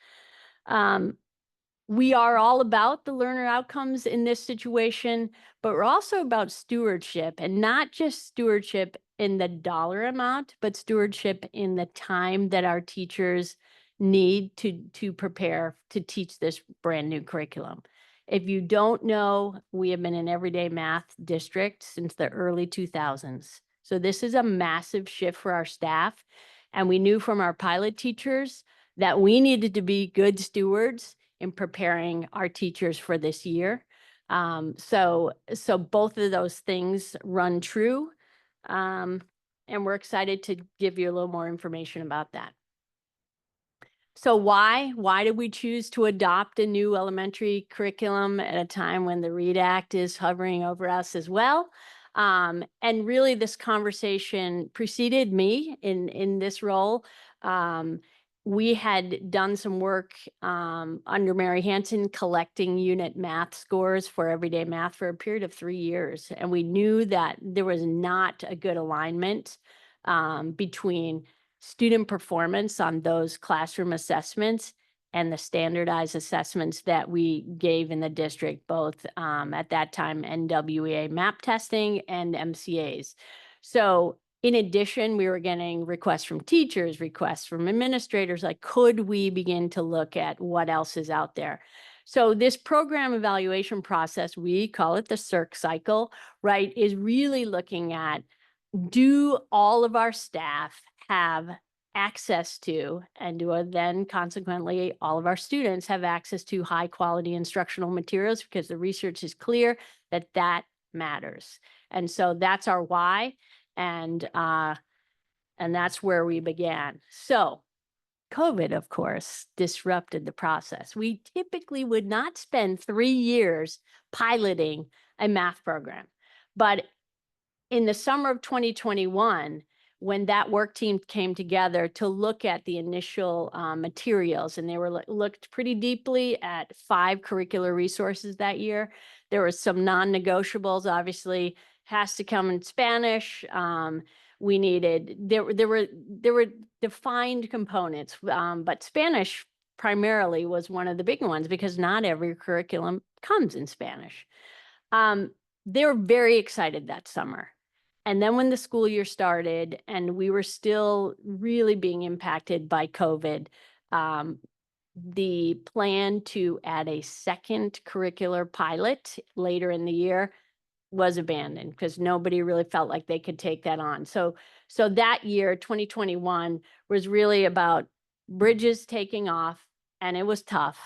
S8: We are all about the learner outcomes in this situation, but we're also about stewardship, and not just stewardship in the dollar amount, but stewardship in the time that our teachers need to prepare to teach this brand new curriculum. If you don't know, we have been an everyday math district since the early 2000s. So this is a massive shift for our staff. And we knew from our pilot teachers that we needed to be good stewards in preparing our teachers for this year. So both of those things run true. And we're excited to give you a little more information about that. So why did we choose to adopt a new elementary curriculum at a time when the READ Act is hovering over us as well? And really this conversation preceded me in this role. We had done some work under Mary Hansen collecting unit math scores for everyday math for a period of 3 years. And we knew that there was not a good alignment between student performance on those classroom assessments and the standardized assessments that we gave in the district, both at that time NWEA map testing and MCAs. So in addition, we were getting requests from teachers, requests from administrators, like, could we begin to look at what else is out there? So this program evaluation process, we call it the CIRC cycle, right, is really looking at, do all of our staff have access to, and do then consequently all of our students have access to high quality instructional materials, because the research is clear that that matters. And so that's our why. And that's where we began. So COVID, of course, disrupted the process. We typically would not spend 3 years piloting a math program. But in the summer of 2021, when that work team came together to look at the initial materials, and they were looked pretty deeply at 5 curricular resources that year. There were some non-negotiables, obviously, has to come in Spanish. We needed, there were defined components, but Spanish primarily was one of the big ones, because not every curriculum comes in Spanish. They were very excited that summer. And then when the school year started and we were still really being impacted by COVID, the plan to add a second curricular pilot later in the year was abandoned, because nobody really felt like they could take that on. So that year, 2021, was really about Bridges taking off, and it was tough.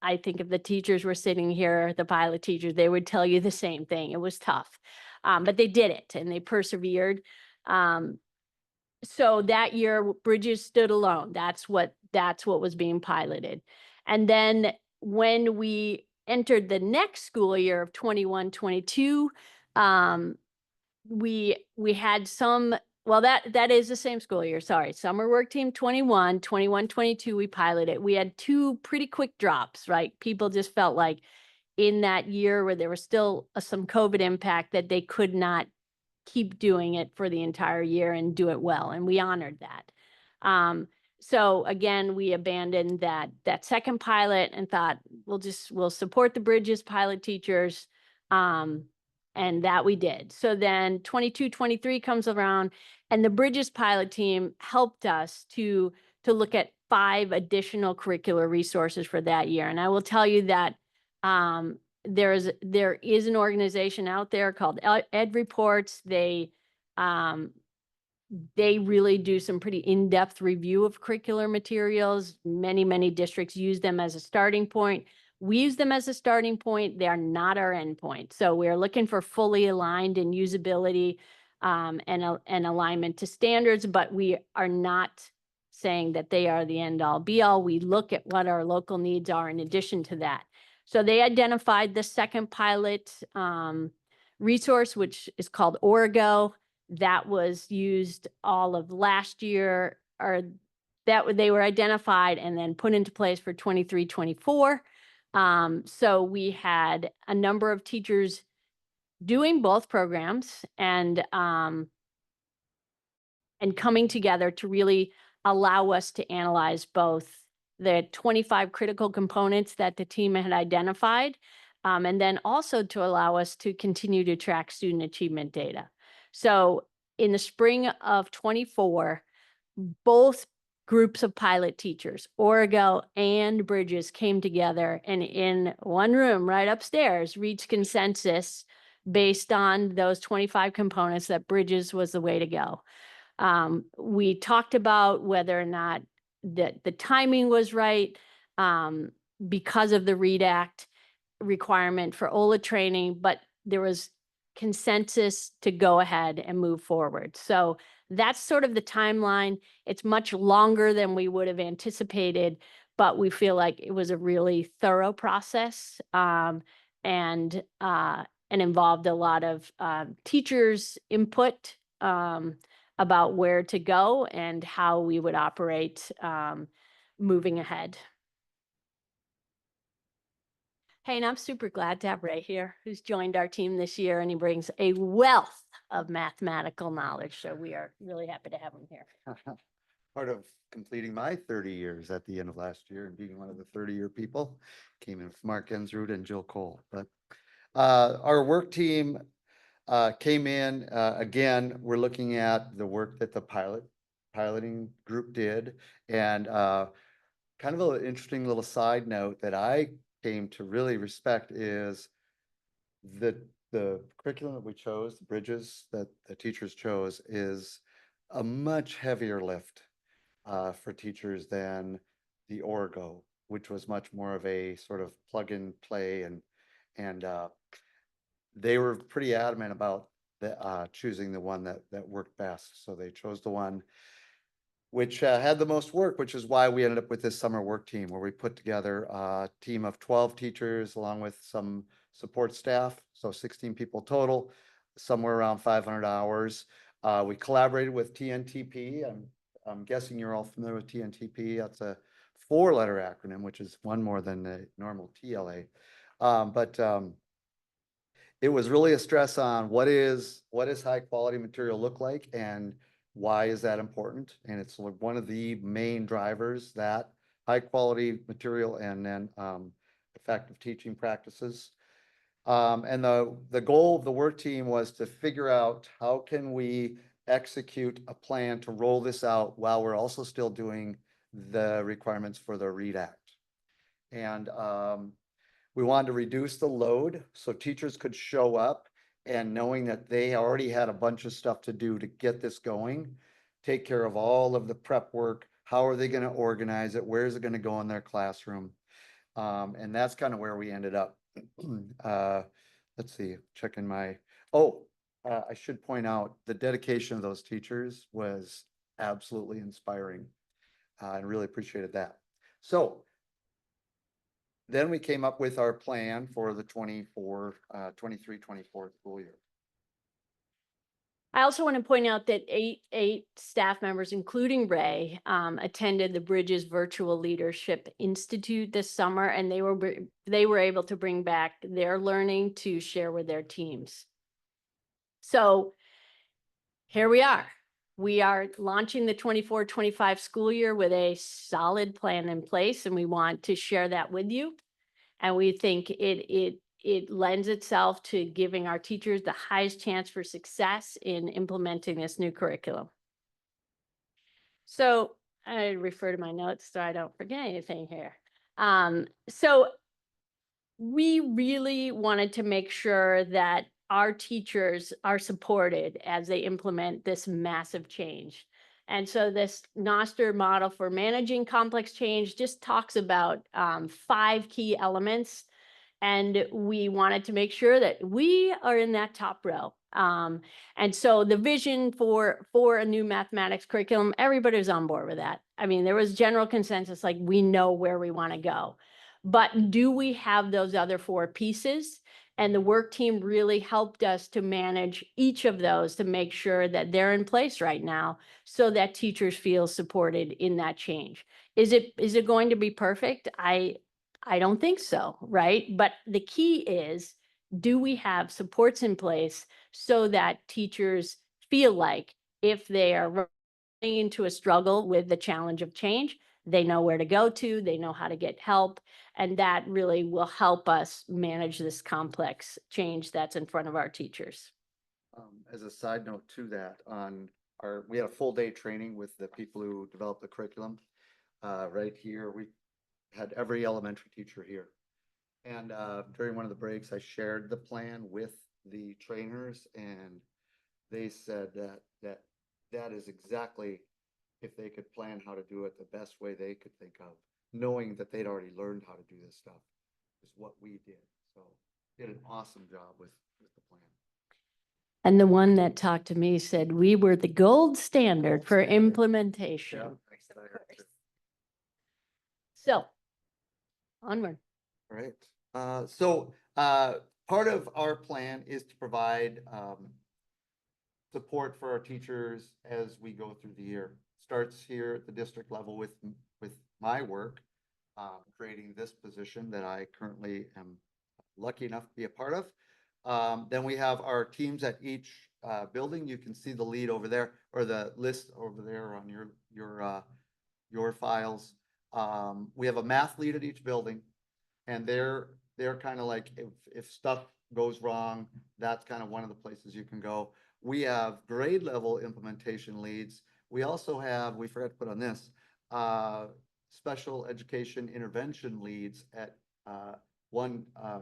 S8: I think if the teachers were sitting here, the pilot teachers, they would tell you the same thing. It was tough, but they did it and they persevered. So that year, Bridges stood alone. That's what was being piloted. And then when we entered the next school year of 21-22, we had some, well, that is the same school year, sorry. Summer work team 21-22, we piloted. We had 2 pretty quick drops, right? People just felt like in that year where there was still some COVID impact, that they could not keep doing it for the entire year and do it well. And we honored that. So again, we abandoned that second pilot and thought we'll support the Bridges pilot teachers. And that we did. So then 22-23 comes around, and the Bridges pilot team helped us to look at 5 additional curricular resources for that year. And I will tell you that there is an organization out there called Ed Reports. They really do some pretty in-depth review of curricular materials. Many districts use them as a starting point. We use them as a starting point. They are not our endpoint. So we're looking for fully aligned in usability and alignment to standards, but we are not saying that they are the end all be all. We look at what our local needs are in addition to that. So they identified the second pilot resource, which is called Origo. That was used all of last year, or that they were identified and then put into place for 23-24. So we had a number of teachers doing both programs and coming together to really allow us to analyze both the 25 critical components that the team had identified, and then also to allow us to continue to track student achievement data. So in the spring of 24, both groups of pilot teachers, Origo and Bridges, came together and in one room right upstairs reached consensus based on those 25 components that Bridges was the way to go. We talked about whether or not the timing was right because of the READ Act requirement for OLA training, but there was consensus to go ahead and move forward. So that's sort of the timeline. It's much longer than we would have anticipated, but we feel like it was a really thorough process and involved a lot of teachers' input about where to go and how we would operate moving ahead. Hey, and I'm super glad to have Ray here, who's joined our team this year, and he brings a wealth of mathematical knowledge. So we are really happy to have him here.
S10: Part of completing my 30 years at the end of last year and being one of the 30-year people came in with Mark Ensrud and Jill Cole. But our work team came in, again, we're looking at the work that the piloting group did. And kind of an interesting little side note that I came to really respect is the curriculum that we chose, the bridges that the teachers chose, is a much heavier lift for teachers than the Orgo, which was much more of a sort of plug and play, and they were pretty adamant about choosing the one that worked best. So they chose the one which had the most work, which is why we ended up with this summer work team, where we put together a team of 12 teachers along with some support staff, so 16 people total, somewhere around 500 hours. We collaborated with TNTP. I'm guessing you're all familiar with TNTP. That's a 4-letter acronym, which is one more than the normal TLA. But it was really a stress on what is high quality material look like and why is that important? And it's one of the main drivers, that high quality material and then effective teaching practices. And the goal of the work team was to figure out how can we execute a plan to roll this out while we're also still doing the requirements for the READ Act. And we wanted to reduce the load so teachers could show up and knowing that they already had a bunch of stuff to do to get this going, take care of all of the prep work. How are they going to organize it? Where is it going to go in their classroom? And that's kind of where we ended up. Let's see, checking my, I should point out the dedication of those teachers was absolutely inspiring. And really appreciated that. So then we came up with our plan for the 23-24 school year.
S8: I also want to point out that eight staff members, including Ray, attended the Bridges Virtual Leadership Institute this summer, and they were able to bring back their learning to share with their teams. So here we are. We are launching the 24-25 school year with a solid plan in place, and we want to share that with you. And we think it lends itself to giving our teachers the highest chance for success in implementing this new curriculum. So I refer to my notes so I don't forget anything here. So we really wanted to make sure that our teachers are supported as they implement this massive change. And so this Noster model for managing complex change just talks about 5 key elements. And we wanted to make sure that we are in that top row. And so the vision for a new mathematics curriculum, everybody was on board with that. I mean, there was general consensus, like we know where we want to go. But do we have those other 4 pieces? And the work team really helped us to manage each of those to make sure that they're in place right now so that teachers feel supported in that change. Is it going to be perfect? I don't think so, right? But the key is, do we have supports in place so that teachers feel like if they are running into a struggle with the challenge of change, they know where to go to, they know how to get help, and that really will help us manage this complex change that's in front of our teachers.
S10: As a side note to that, we had a full day training with the people who developed the curriculum. Right here, we had every elementary teacher here. And during one of the breaks, I shared the plan with the trainers, and they said that is exactly, if they could plan how to do it the best way they could think of, knowing that they'd already learned how to do this stuff, is what we did. So did an awesome job with the plan.
S8: And the one that talked to me said we were the gold standard for implementation.
S10: Yeah.
S8: So onward.
S10: All right. So part of our plan is to provide support for our teachers as we go through the year. Starts here at the district level with my work, creating this position that I currently am lucky enough to be a part of. Then we have our teams at each building. You can see the lead over there, or the list over there on your files. We have a math lead at each building, and they're kind of like, if stuff goes wrong, that's kind of one of the places you can go. We have grade level implementation leads. We also have, we forgot to put on this, special education intervention leads at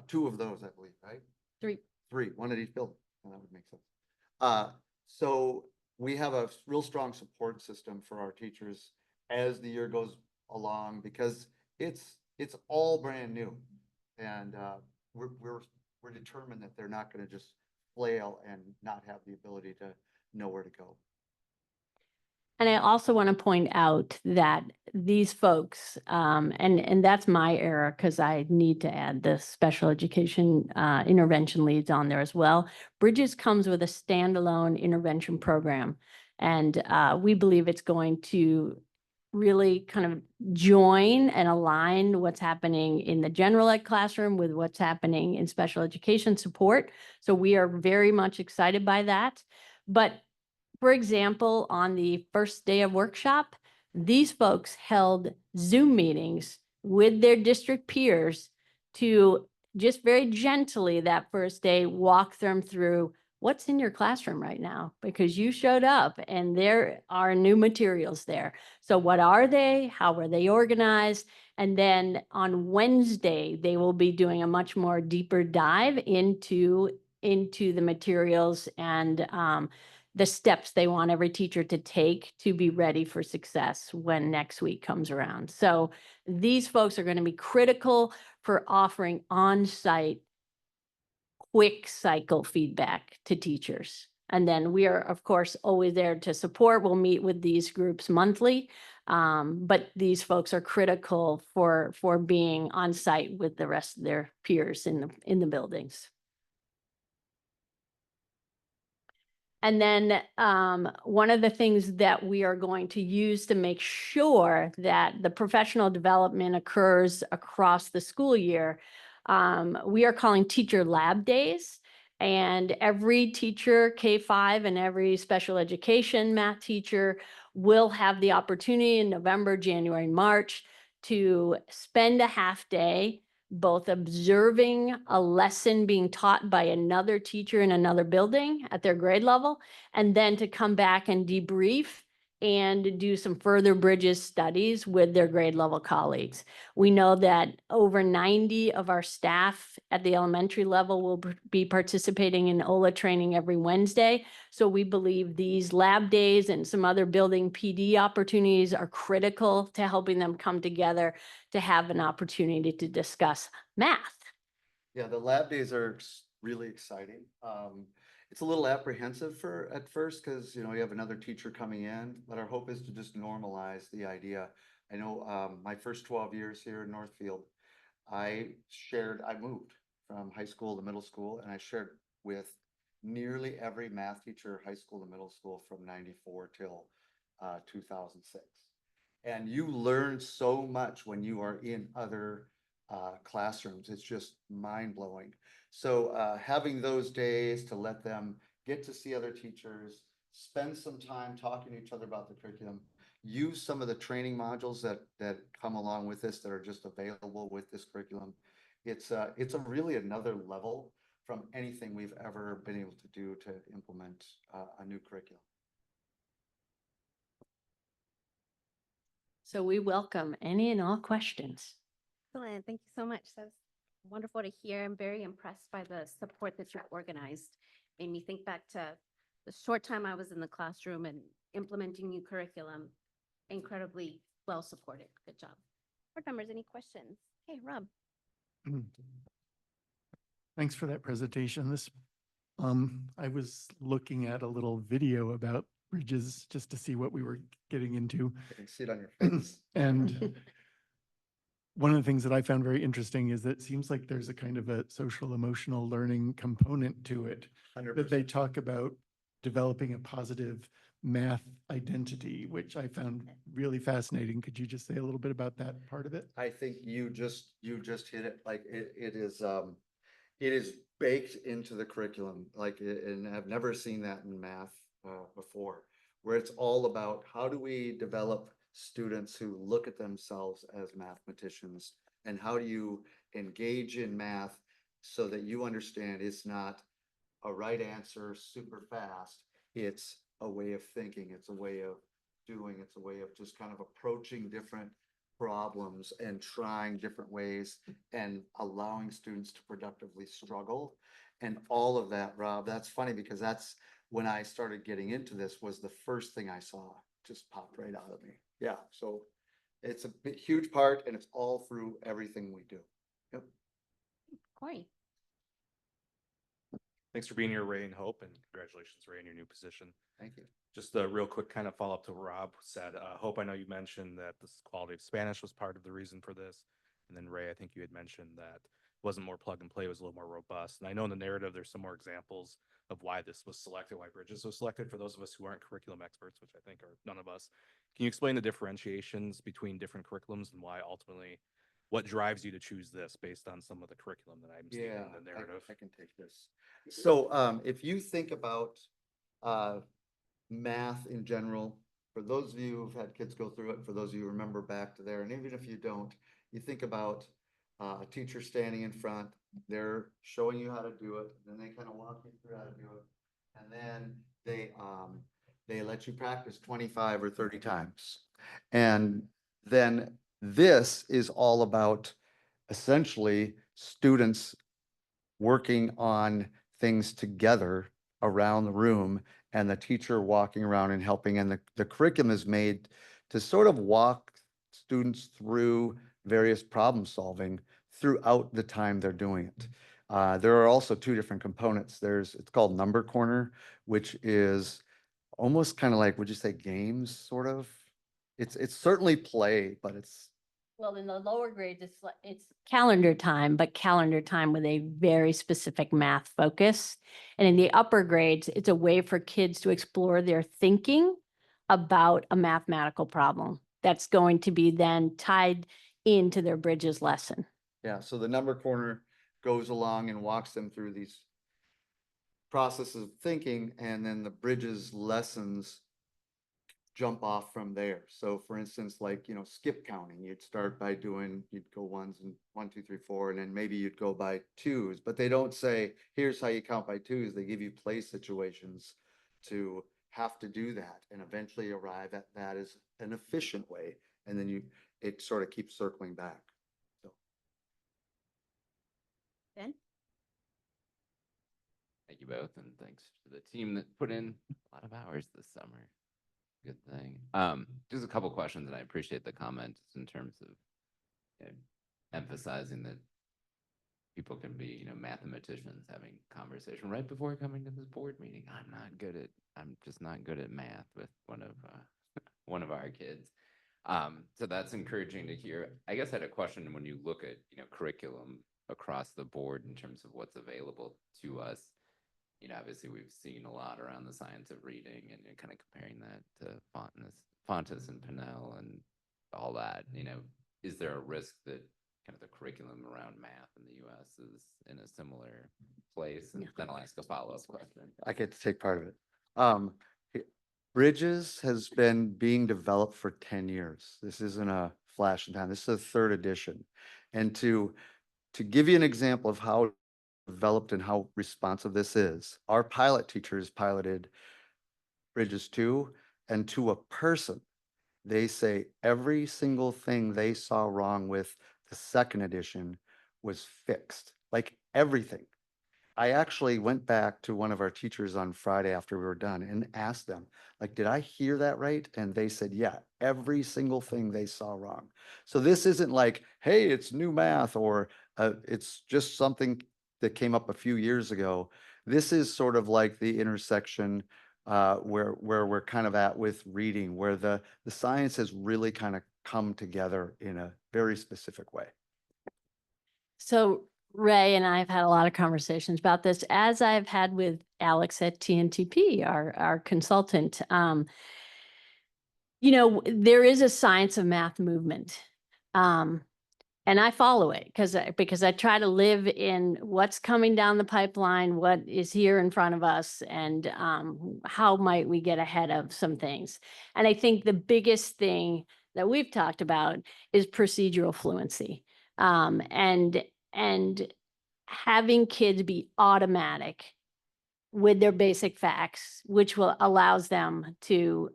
S10: two of those, I believe, right? Three, one at each building. That would make sense. So we have a real strong support system for our teachers as the year goes along, because it's all brand new, and we're determined that they're not going to just flail and not have the ability to know where to go.
S8: And I also want to point out that these folks, and that's my error, because I need to add the special education intervention leads on there as well. Bridges comes with a standalone intervention program, and we believe it's going to really kind of join and align what's happening in the general ed classroom with what's happening in special education support. So we are very much excited by that. But for example, on the first day of workshop, these folks held Zoom meetings with their district peers to just very gently that first day walk them through what's in your classroom right now, because you showed up and there are new materials there. So what are they? How are they organized? And then on Wednesday, they will be doing a much more deeper dive into the materials and the steps they want every teacher to take to be ready for success when next week comes around. So these folks are going to be critical for offering on-site quick cycle feedback to teachers. And then we are, of course, always there to support. We'll meet with these groups monthly, but these folks are critical for being on site with the rest of their peers in the buildings. And then one of the things that we are going to use to make sure that the professional development occurs across the school year, we are calling teacher lab days. And every teacher, K-5 and every special education math teacher will have the opportunity in November, January, March to spend a half day both observing a lesson being taught by another teacher in another building at their grade level, and then to come back and debrief and do some further Bridges studies with their grade level colleagues. We know that over 90 of our staff at the elementary level will be participating in OLA training every Wednesday. So we believe these lab days and some other building PD opportunities are critical to helping them come together to have an opportunity to discuss math.
S10: Yeah, the lab days are really exciting. It's a little apprehensive at first, because you have another teacher coming in, but our hope is to just normalize the idea. I know my first 12 years here in Northfield, I moved from high school to middle school, and I shared with nearly every math teacher, high school to middle school, from 94 till 2006. And you learn so much when you are in other classrooms. It's just mind blowing. So having those days to let them get to see other teachers, spend some time talking to each other about the curriculum, use some of the training modules that come along with this that are just available with this curriculum. It's a really another level from anything we've ever been able to do to implement a new curriculum.
S8: So we welcome any and all questions.
S1: Excellent. Thank you so much. That was wonderful to hear. I'm very impressed by the support that you've organized. Made me think back to the short time I was in the classroom and implementing new curriculum. Incredibly well supported. Good job. Board members, any questions? Hey, Rob.
S9: Thanks for that presentation. I was looking at a little video about Bridges just to see what we were getting into.
S10: I can see it on your face.
S9: And one of the things that I found very interesting is that it seems like there's a kind of a social emotional learning component to it.
S10: 100%.
S9: That they talk about developing a positive math identity, which I found really fascinating. Could you just say a little bit about that part of it?
S10: I think you just hit it. Like it is, it is baked into the curriculum, and I've never seen that in math before, where it's all about how do we develop students who look at themselves as mathematicians, and how do you engage in math so that you understand it's not a right answer super fast. It's a way of thinking, it's a way of doing, it's a way of just kind of approaching different problems and trying different ways and allowing students to productively struggle. And all of that, Rob, that's funny because that's when I started getting into this was the first thing I saw just popped right out of me. Yeah, so it's a huge part and it's all through everything we do. Yep.
S1: Corey.
S4: Thanks for being here, Ray and Hope, and congratulations, Ray, in your new position.
S10: Thank you.
S4: Just a real quick kind of follow up to what Rob said. Hope, I know you mentioned that the quality of Spanish was part of the reason for this. And then Ray, I think you had mentioned that it wasn't more plug and play, it was a little more robust. And I know in the narrative, there's some more examples of why this was selected, why Bridges was selected for those of us who aren't curriculum experts, which I think are none of us. Can you explain the differentiations between different curriculums and why ultimately, what drives you to choose this based on some of the curriculum that I'm seeing in the narrative?
S10: I can take this. So if you think about math in general, for those of you who've had kids go through it, for those of you who remember back to there, and even if you don't, you think about a teacher standing in front, they're showing you how to do it, then they kind of walk you through how to do it, and then they let you practice 25 or 30 times. And then this is all about essentially students working on things together around the room and the teacher walking around and helping. And the curriculum is made to sort of walk students through various problem solving throughout the time they're doing it. There are also two different components. It's called Number Corner, which is almost kind of like, would you say games, sort of? It's certainly play, but it's
S8: Well, in the lower grades, it's calendar time, but calendar time with a very specific math focus. And in the upper grades, it's a way for kids to explore their thinking about a mathematical problem that's going to be then tied into their Bridges lesson.
S10: Yeah, so the Number Corner goes along and walks them through these processes of thinking, and then the Bridges lessons jump off from there. So for instance, like, skip counting, you'd start by you'd go ones and 1, 2, 3, 4, and then maybe you'd go by twos, but they don't say, here's how you count by twos. They give you play situations to have to do that and eventually arrive at that as an efficient way. And then it sort of keeps circling back. So.
S1: Ben?
S6: Thank you both, and thanks to the team that put in a lot of hours this summer. Good thing. Just a couple questions, and I appreciate the comments in terms of emphasizing that people can be, mathematicians having conversation right before coming to this board meeting. I'm just not good at math with one of our kids. So that's encouraging to hear. I guess I had a question when you look at, curriculum across the board in terms of what's available to us. Obviously we've seen a lot around the science of reading and kind of comparing that to Fontes and Pinnell and all that, is there a risk that kind of the curriculum around math in the US is in a similar place? And then I'll ask a follow-up question.
S10: I get to take part of it. Bridges has been being developed for 10 years. This isn't a flash in time. This is the third edition. And to give you an example of how developed and how responsive this is, our pilot teachers piloted Bridges 2, and to a person, they say every single thing they saw wrong with the second edition was fixed, like everything. I actually went back to one of our teachers on Friday after we were done and asked them, like, did I hear that right? And they said, yeah, every single thing they saw wrong. So this isn't like, hey, it's new math, or it's just something that came up a few years ago. This is sort of like the intersection where we're kind of at with reading, where the science has really kind of come together in a very specific way.
S8: So Ray and I have had a lot of conversations about this, as I've had with Alex at TNTP, our consultant. There is a science of math movement. And I follow it because I try to live in what's coming down the pipeline, what is here in front of us, and how might we get ahead of some things. And I think the biggest thing that we've talked about is procedural fluency. And having kids be automatic with their basic facts, which will allows them to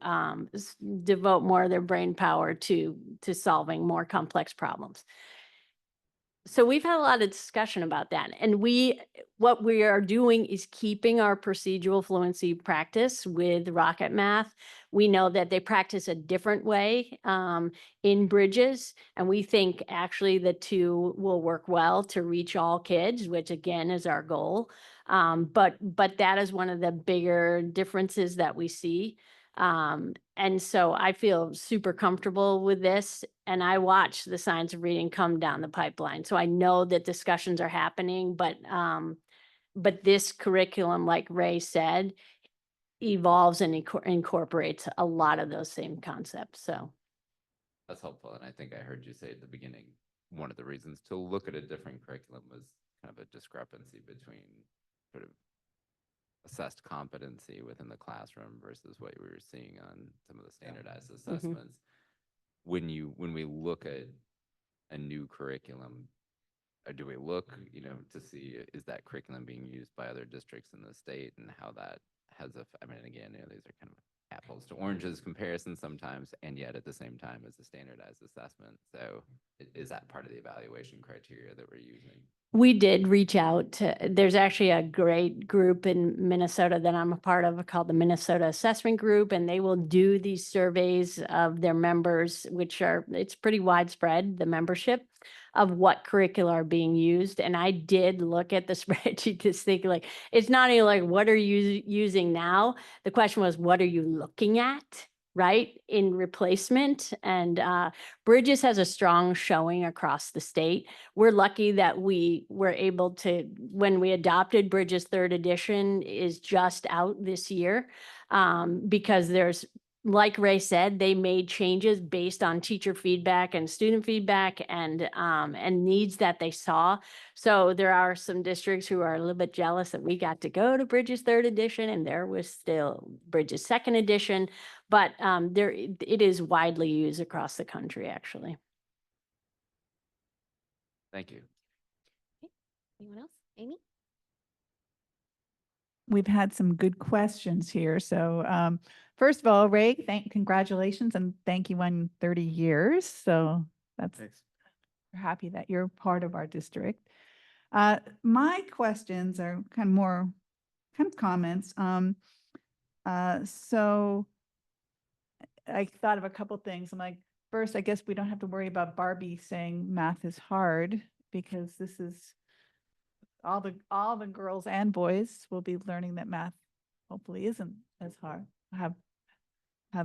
S8: devote more of their brain power to solving more complex problems. So we've had a lot of discussion about that. And what we are doing is keeping our procedural fluency practice with Rocket Math. We know that they practice a different way in Bridges. And we think actually the two will work well to reach all kids, which again is our goal. But that is one of the bigger differences that we see. And so I feel super comfortable with this, and I watch the science of reading come down the pipeline. So I know that discussions are happening, but this curriculum, like Ray said, evolves and incorporates a lot of those same concepts. So
S6: That's helpful. And I think I heard you say at the beginning, one of the reasons to look at a different curriculum was kind of a discrepancy between sort of assessed competency within the classroom versus what we were seeing on some of the standardized assessments. When we look at a new curriculum, do we look, to see is that curriculum being used by other districts in the state and how that has I mean, again, these are kind of apples to oranges comparisons sometimes, and yet at the same time as a standardized assessment. So is that part of the evaluation criteria that we're using?
S8: we did reach out to, there's actually a great group in Minnesota that I'm a part of called the Minnesota Assessment Group, and they will do these surveys of their members, it's pretty widespread, the membership of what curricula are being used. And I did look at the spreadsheet to think like, it's not even like, what are you using now? The question was, what are you looking at? Right, in replacement. And Bridges has a strong showing across the state. We're lucky that we were able to, when we adopted Bridges 3rd edition is just out this year, because there's, like Ray said, they made changes based on teacher feedback and student feedback and needs that they saw. So there are some districts who are a little bit jealous that we got to go to Bridges 3rd edition and there was still Bridges 2nd edition, but it is widely used across the country, actually.
S6: Thank you.
S1: Anyone else? Amy?
S3: We've had some good questions here. So first of all, Ray, congratulations and thank you on 30 years. So we're happy that you're part of our district. My questions are kind of comments. So I thought of a couple things. I'm like, first, I guess we don't have to worry about Barbie saying math is hard because this is all the girls and boys will be learning that math hopefully isn't as hard, have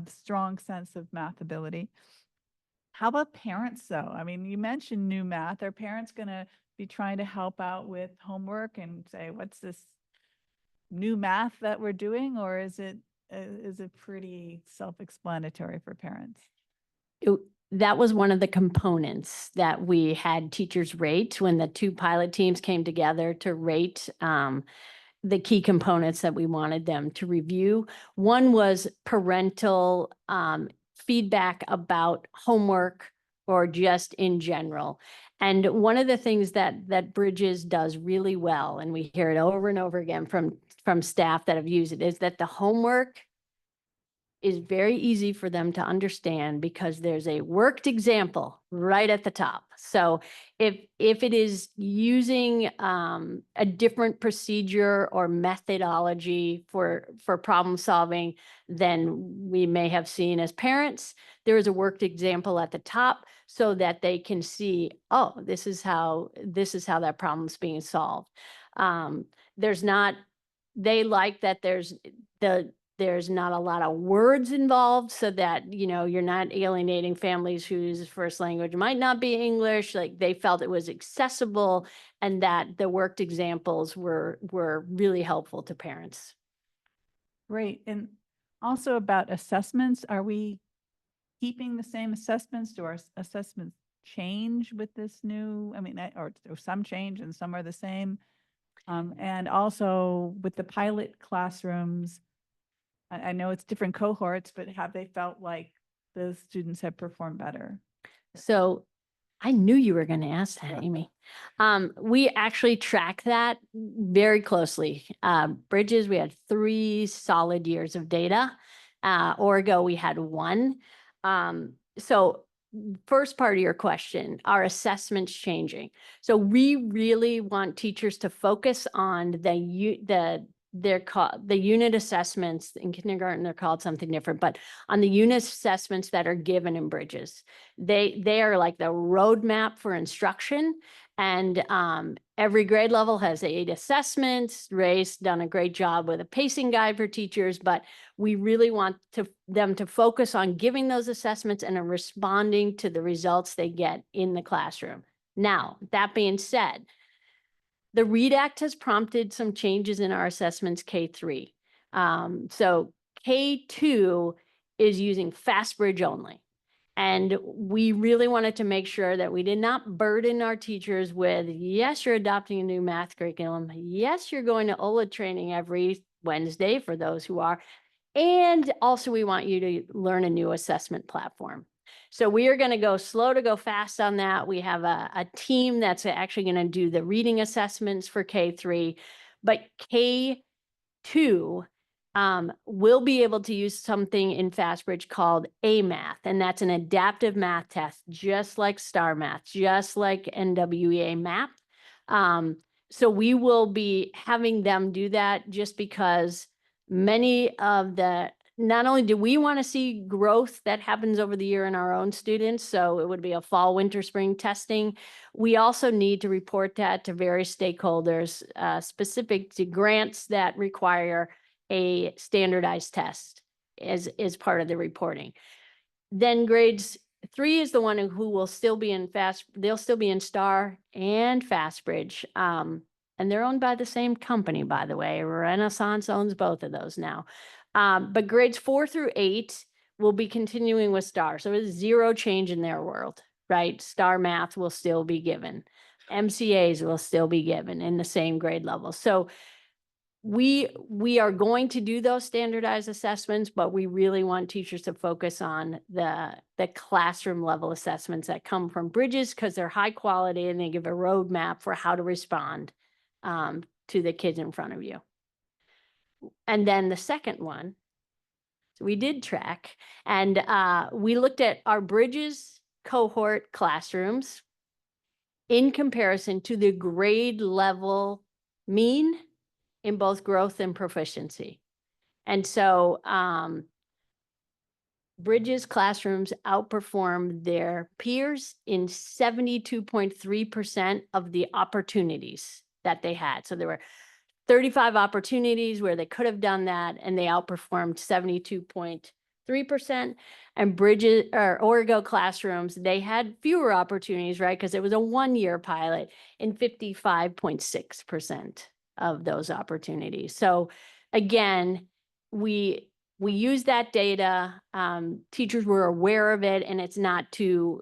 S3: strong sense of math ability. How about parents though? I mean, you mentioned new math. Are parents going to be trying to help out with homework and say, what's this new math that we're doing? Or is it pretty self-explanatory for parents?
S8: That was one of the components that we had teachers rate when the two pilot teams came together to rate the key components that we wanted them to review. One was parental feedback about homework or just in general. And one of the things that Bridges does really well, and we hear it over and over again from staff that have used it, is that the homework is very easy for them to understand because there's a worked example right at the top. So if it is using a different procedure or methodology for problem solving than we may have seen as parents, there is a worked example at the top so that they can see, oh, this is how that problem's being solved. They like that there's not a lot of words involved so that, you're not alienating families whose first language might not be English. Like they felt it was accessible and that the worked examples were really helpful to parents.
S3: Great. And also about assessments, are we keeping the same assessments? Do our assessments change with this new, I mean, or some change and some are the same. And also with the pilot classrooms, I know it's different cohorts, but have they felt like the students have performed better?
S8: So I knew you were going to ask that, Amy. We actually track that very closely. Bridges, we had 3 solid years of data. Orgo, we had 1. So first part of your question, are assessments changing? So we really want teachers to focus on the unit assessments. In kindergarten, they're called something different, but on the unit assessments that are given in Bridges. They are like the roadmap for instruction. And every grade level has 8 assessments. Ray's done a great job with a pacing guide for teachers, but we really want them to focus on giving those assessments and responding to the results they get in the classroom. Now, that being said, the READ Act has prompted some changes in our assessments K-3. So K-2 is using FastBridge only. And we really wanted to make sure that we did not burden our teachers with, yes, you're adopting a new math curriculum. Yes, you're going to OLA training every Wednesday for those who are. And also we want you to learn a new assessment platform. So we are going to go slow to go fast on that. We have a team that's actually going to do the reading assessments for K-3, but K-2 will be able to use something in FastBridge called AMath, and that's an adaptive math test, just like STAR Math, just like NWEA Map. So we will be having them do that just because not only do we want to see growth that happens over the year in our own students, so it would be a fall, winter, spring testing. We also need to report that to various stakeholders, specific to grants that require a standardized test is part of the reporting. Then grades 3 is the one who will still be in they'll still be in STAR and FastBridge. And they're owned by the same company, by the way. Renaissance owns both of those now. But grades 4 through 8 will be continuing with STAR. So it's 0 change in their world, right? STAR Math will still be given. MCAs will still be given in the same grade level. So we are going to do those standardized assessments, but we really want teachers to focus on the classroom level assessments that come from Bridges because they're high quality and they give a roadmap for how to respond to the kids in front of you. And then the second one, so we did track, and we looked at our Bridges cohort classrooms in comparison to the grade level mean in both growth and proficiency. And so Bridges classrooms outperformed their peers in 72.3% of the opportunities that they had. So there were 35 opportunities where they could have done that, and they outperformed 72.3%. And Bridges or Orgo classrooms, they had fewer opportunities, right? Because it was a 1-year pilot in 55.6% of those opportunities. So again, we use that data. Teachers were aware of it, and it's not too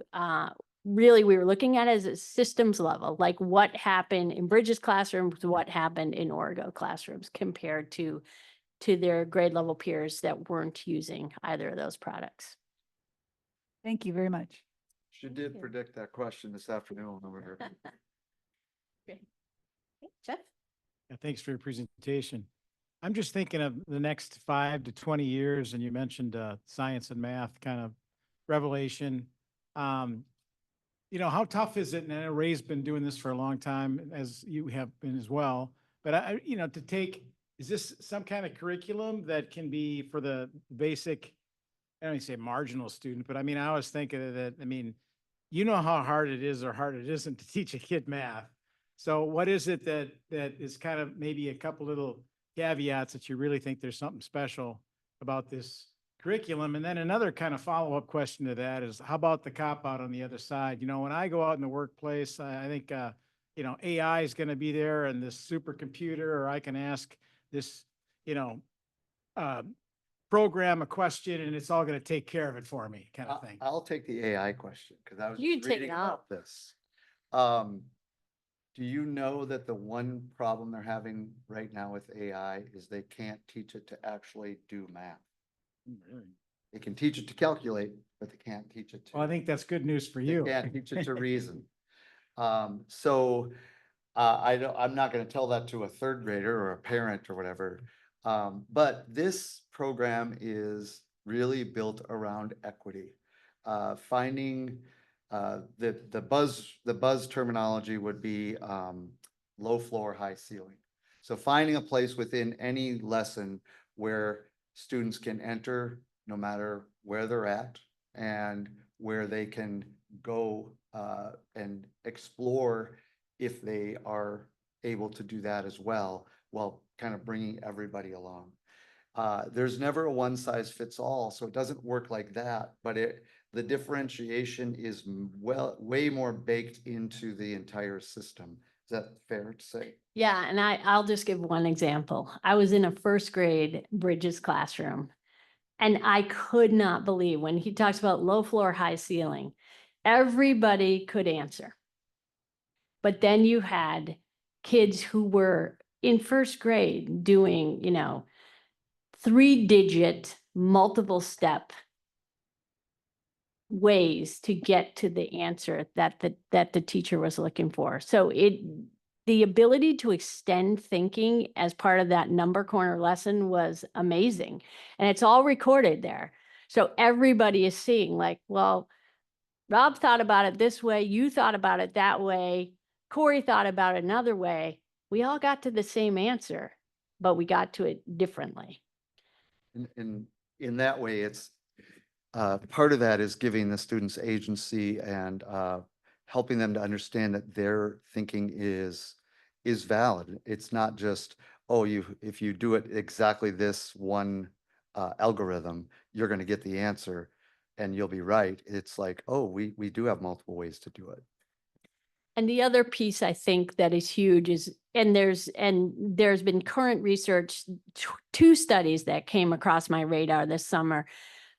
S8: really, we were looking at it as a systems level, like what happened in Bridges classrooms, what happened in Orgo classrooms compared to their grade level peers that weren't using either of those products.
S3: Thank you very much.
S10: She did predict that question this afternoon over here.
S1: Okay, Jeff?
S11: Yeah, thanks for your presentation. I'm just thinking of the next 5 to 20 years, and you mentioned science and math kind of revelation. How tough is it? And I know Ray's been doing this for a long time, as you have been as well. But is this some kind of curriculum that can be for the basic, I don't even say marginal student, but I always think of it, you know how hard it is or hard it isn't to teach a kid math. So what is it that is kind of maybe a couple little caveats that you really think there's something special about this curriculum? And then another kind of follow-up question to that is, how about the cop-out on the other side? When I go out in the workplace, I think, AI is going to be there and this supercomputer, or I can ask this, program a question and it's all going to take care of it for me kind of thing.
S10: I'll take the AI question because I was
S8: You
S10: just
S8: take it
S10: reading
S8: out.
S10: about this. Do you know that the one problem they're having right now with AI is they can't teach it to actually do math? They can teach it to calculate, but they can't teach it to.
S11: Well, I think that's good news for
S10: They
S11: you.
S10: can't teach it to reason. I'm not gonna tell that to a third grader or a parent or whatever. But this program is really built around equity. Finding, the buzz terminology would be, low floor, high ceiling. So finding a place within any lesson where students can enter no matter where they're at and where they can go and explore if they are able to do that as well, while kind of bringing everybody along. There's never a one size fits all, so it doesn't work like that, but the differentiation is way more baked into the entire system. Is that fair to say?
S8: Yeah, and I'll just give one example. I was in a first grade Bridges classroom. And I could not believe when he talks about low floor, high ceiling, everybody could answer. But then you had kids who were in first grade doing, 3-digit, multiple step ways to get to the answer that the teacher was looking for. So the ability to extend thinking as part of that number corner lesson was amazing. And it's all recorded there. So everybody is seeing like, well, Rob thought about it this way, you thought about it that way, Corey thought about it another way. We all got to the same answer, but we got to it differently.
S10: In that way, it's part of that is giving the students agency and helping them to understand that their thinking is valid. It's not just, oh, if you do it exactly this one algorithm, you're going to get the answer and you'll be right. It's like, oh, we do have multiple ways to do it.
S8: And the other piece I think that is huge is, and there's been current research, 2 studies that came across my radar this summer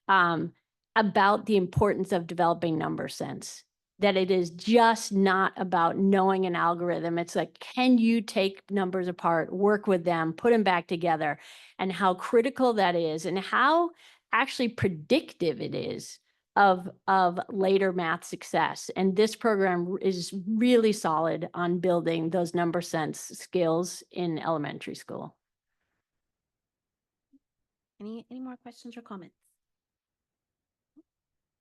S8: about the importance of developing number sense. That it is just not about knowing an algorithm. It's like, can you take numbers apart, work with them, put them back together, and how critical that is, and how actually predictive it is of later math success. And this program is really solid on building those number sense skills in elementary school.
S1: Any more questions or comments?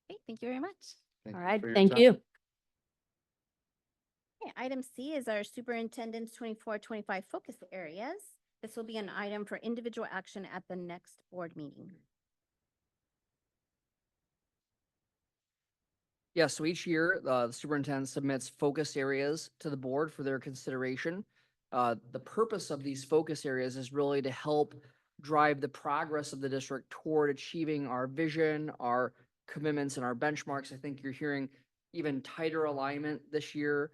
S1: Okay, thank you very much.
S10: Thank
S8: All
S10: you
S8: right,
S10: for your
S8: thank
S10: time.
S8: you.
S1: Okay, item C is our superintendent's 24-25 focus areas. This will be an item for individual action at the next board meeting.
S2: Yeah, so each year, the superintendent submits focus areas to the board for their consideration. The purpose of these focus areas is really to help drive the progress of the district toward achieving our vision, our commitments, and our benchmarks. I think you're hearing even tighter alignment this year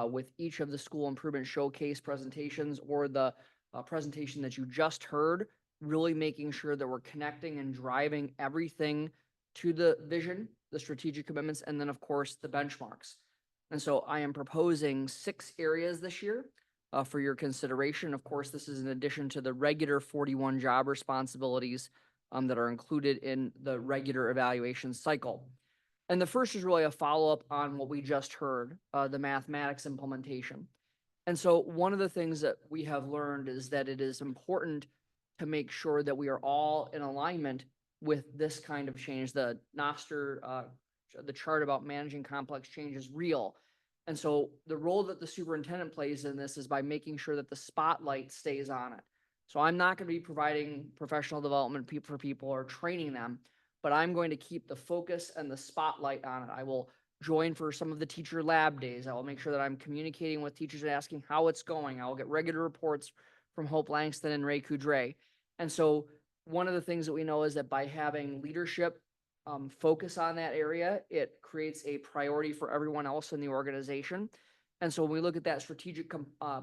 S2: with each of the school improvement showcase presentations or the presentation that you just heard, really making sure that we're connecting and driving everything to the vision, the strategic commitments, and then of course the benchmarks. And so I am proposing 6 areas this year for your consideration. Of course, this is in addition to the regular 41 job responsibilities that are included in the regular evaluation cycle. And the first is really a follow-up on what we just heard, the mathematics implementation. And so one of the things that we have learned is that it is important to make sure that we are all in alignment with this kind of change. The Noster, the chart about managing complex change is real. And so the role that the superintendent plays in this is by making sure that the spotlight stays on it. So I'm not going to be providing professional development for people or training them, but I'm going to keep the focus and the spotlight on it. I will join for some of the teacher lab days. I will make sure that I'm communicating with teachers and asking how it's going. I will get regular reports from Hope Langston and Ray Coudray. And so one of the things that we know is that by having leadership focus on that area, it creates a priority for everyone else in the organization. And so when we look at that strategic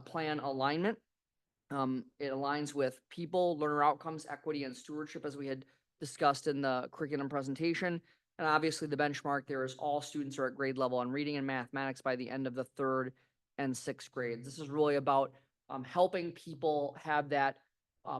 S2: plan alignment, it aligns with people, learner outcomes, equity, and stewardship, as we had discussed in the curriculum presentation. And obviously the benchmark there is all students are at grade level on reading and mathematics by the end of the 3rd and 6th grades. This is really about helping people have that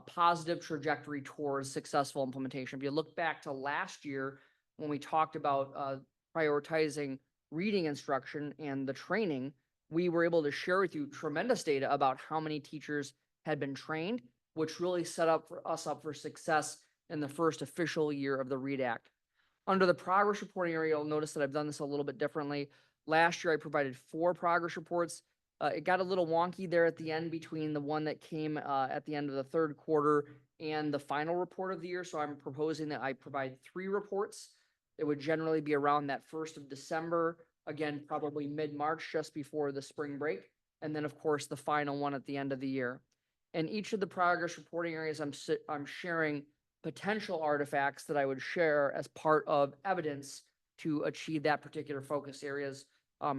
S2: positive trajectory towards successful implementation. If you look back to last year, when we talked about prioritizing reading instruction and the training, we were able to share with you tremendous data about how many teachers had been trained, which really set us up for success in the first official year of the READ Act. Under the progress reporting area, you'll notice that I've done this a little bit differently. Last year, I provided 4 progress reports. It got a little wonky there at the end between the one that came at the end of the 3rd quarter and the final report of the year. So I'm proposing that I provide 3 reports. It would generally be around that 1st of December, again, probably mid-March, just before the spring break. And then, of course, the final one at the end of the year. In each of the progress reporting areas, I'm sharing potential artifacts that I would share as part of evidence to achieve that particular focus area's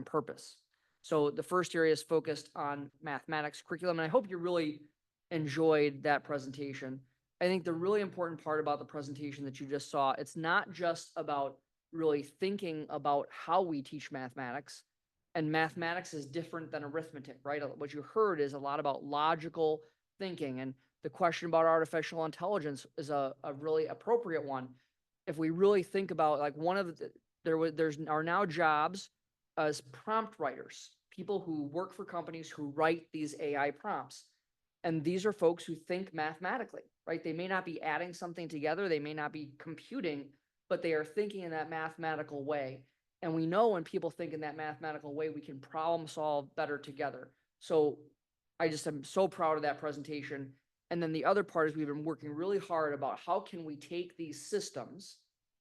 S2: purpose. So the first area is focused on mathematics curriculum, and I hope you really enjoyed that presentation. I think the really important part about the presentation that you just saw, it's not just about really thinking about how we teach mathematics, and mathematics is different than arithmetic, right? What you heard is a lot about logical thinking, and the question about artificial intelligence is a really appropriate one. If we really think about, like, one of the, there's are now jobs as prompt writers, people who work for companies who write these AI prompts. And these are folks who think mathematically, right? They may not be adding something together, they may not be computing, but they are thinking in that mathematical way. And we know when people think in that mathematical way, we can problem solve better together. So I just am so proud of that presentation. And then the other part is we've been working really hard about how can we take these systems.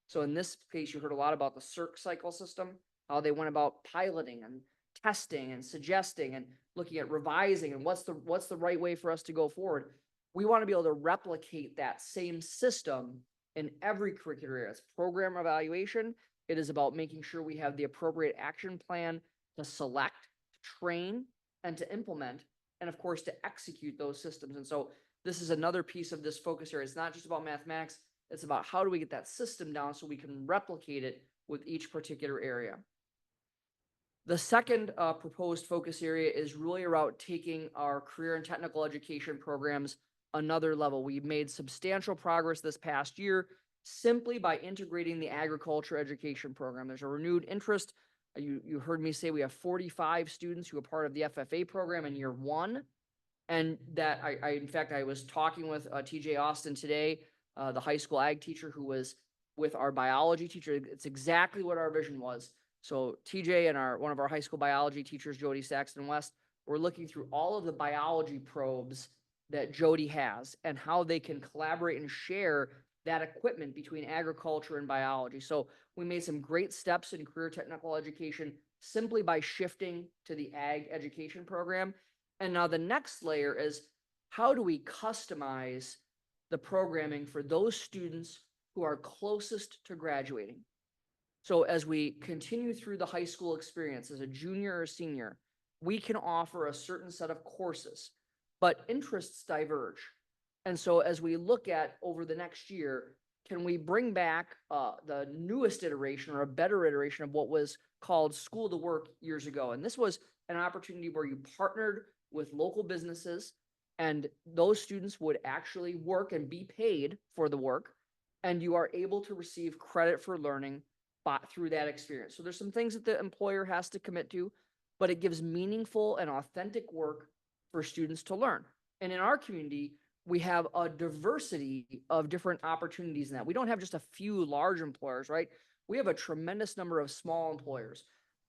S2: So in this case, you heard a lot about the CIRC cycle system, how they went about piloting and testing and suggesting and looking at revising and what's the right way for us to go forward. We want to be able to replicate that same system in every curricular area. It's program evaluation. It is about making sure we have the appropriate action plan to select, to train, and to implement, and of course, to execute those systems. And so this is another piece of this focus area. It's not just about mathematics. It's about how do we get that system down so we can replicate it with each particular area. The second proposed focus area is really around taking our career and technical education programs another level. We've made substantial progress this past year simply by integrating the agriculture education program. There's a renewed interest. You heard me say we have 45 students who are part of the FFA program in year 1. And that in fact, I was talking with TJ Austin today, the high school ag teacher who was with our biology teacher. It's exactly what our vision was. So TJ and one of our high school biology teachers, Jody Saxton West, were looking through all of the biology probes that Jody has and how they can collaborate and share that equipment between agriculture and biology. So we made some great steps in career technical education simply by shifting to the ag education program. And now the next layer is how do we customize the programming for those students who are closest to graduating? So as we continue through the high school experience as a junior or senior, we can offer a certain set of courses, but interests diverge. And so as we look at over the next year, can we bring back the newest iteration or a better iteration of what was called School to Work years ago? And this was an opportunity where you partnered with local businesses and those students would actually work and be paid for the work. And you are able to receive credit for learning through that experience. So there's some things that the employer has to commit to, but it gives meaningful and authentic work for students to learn. And in our community, we have a diversity of different opportunities in that. We don't have just a few large employers, right? We have a tremendous number of small employers.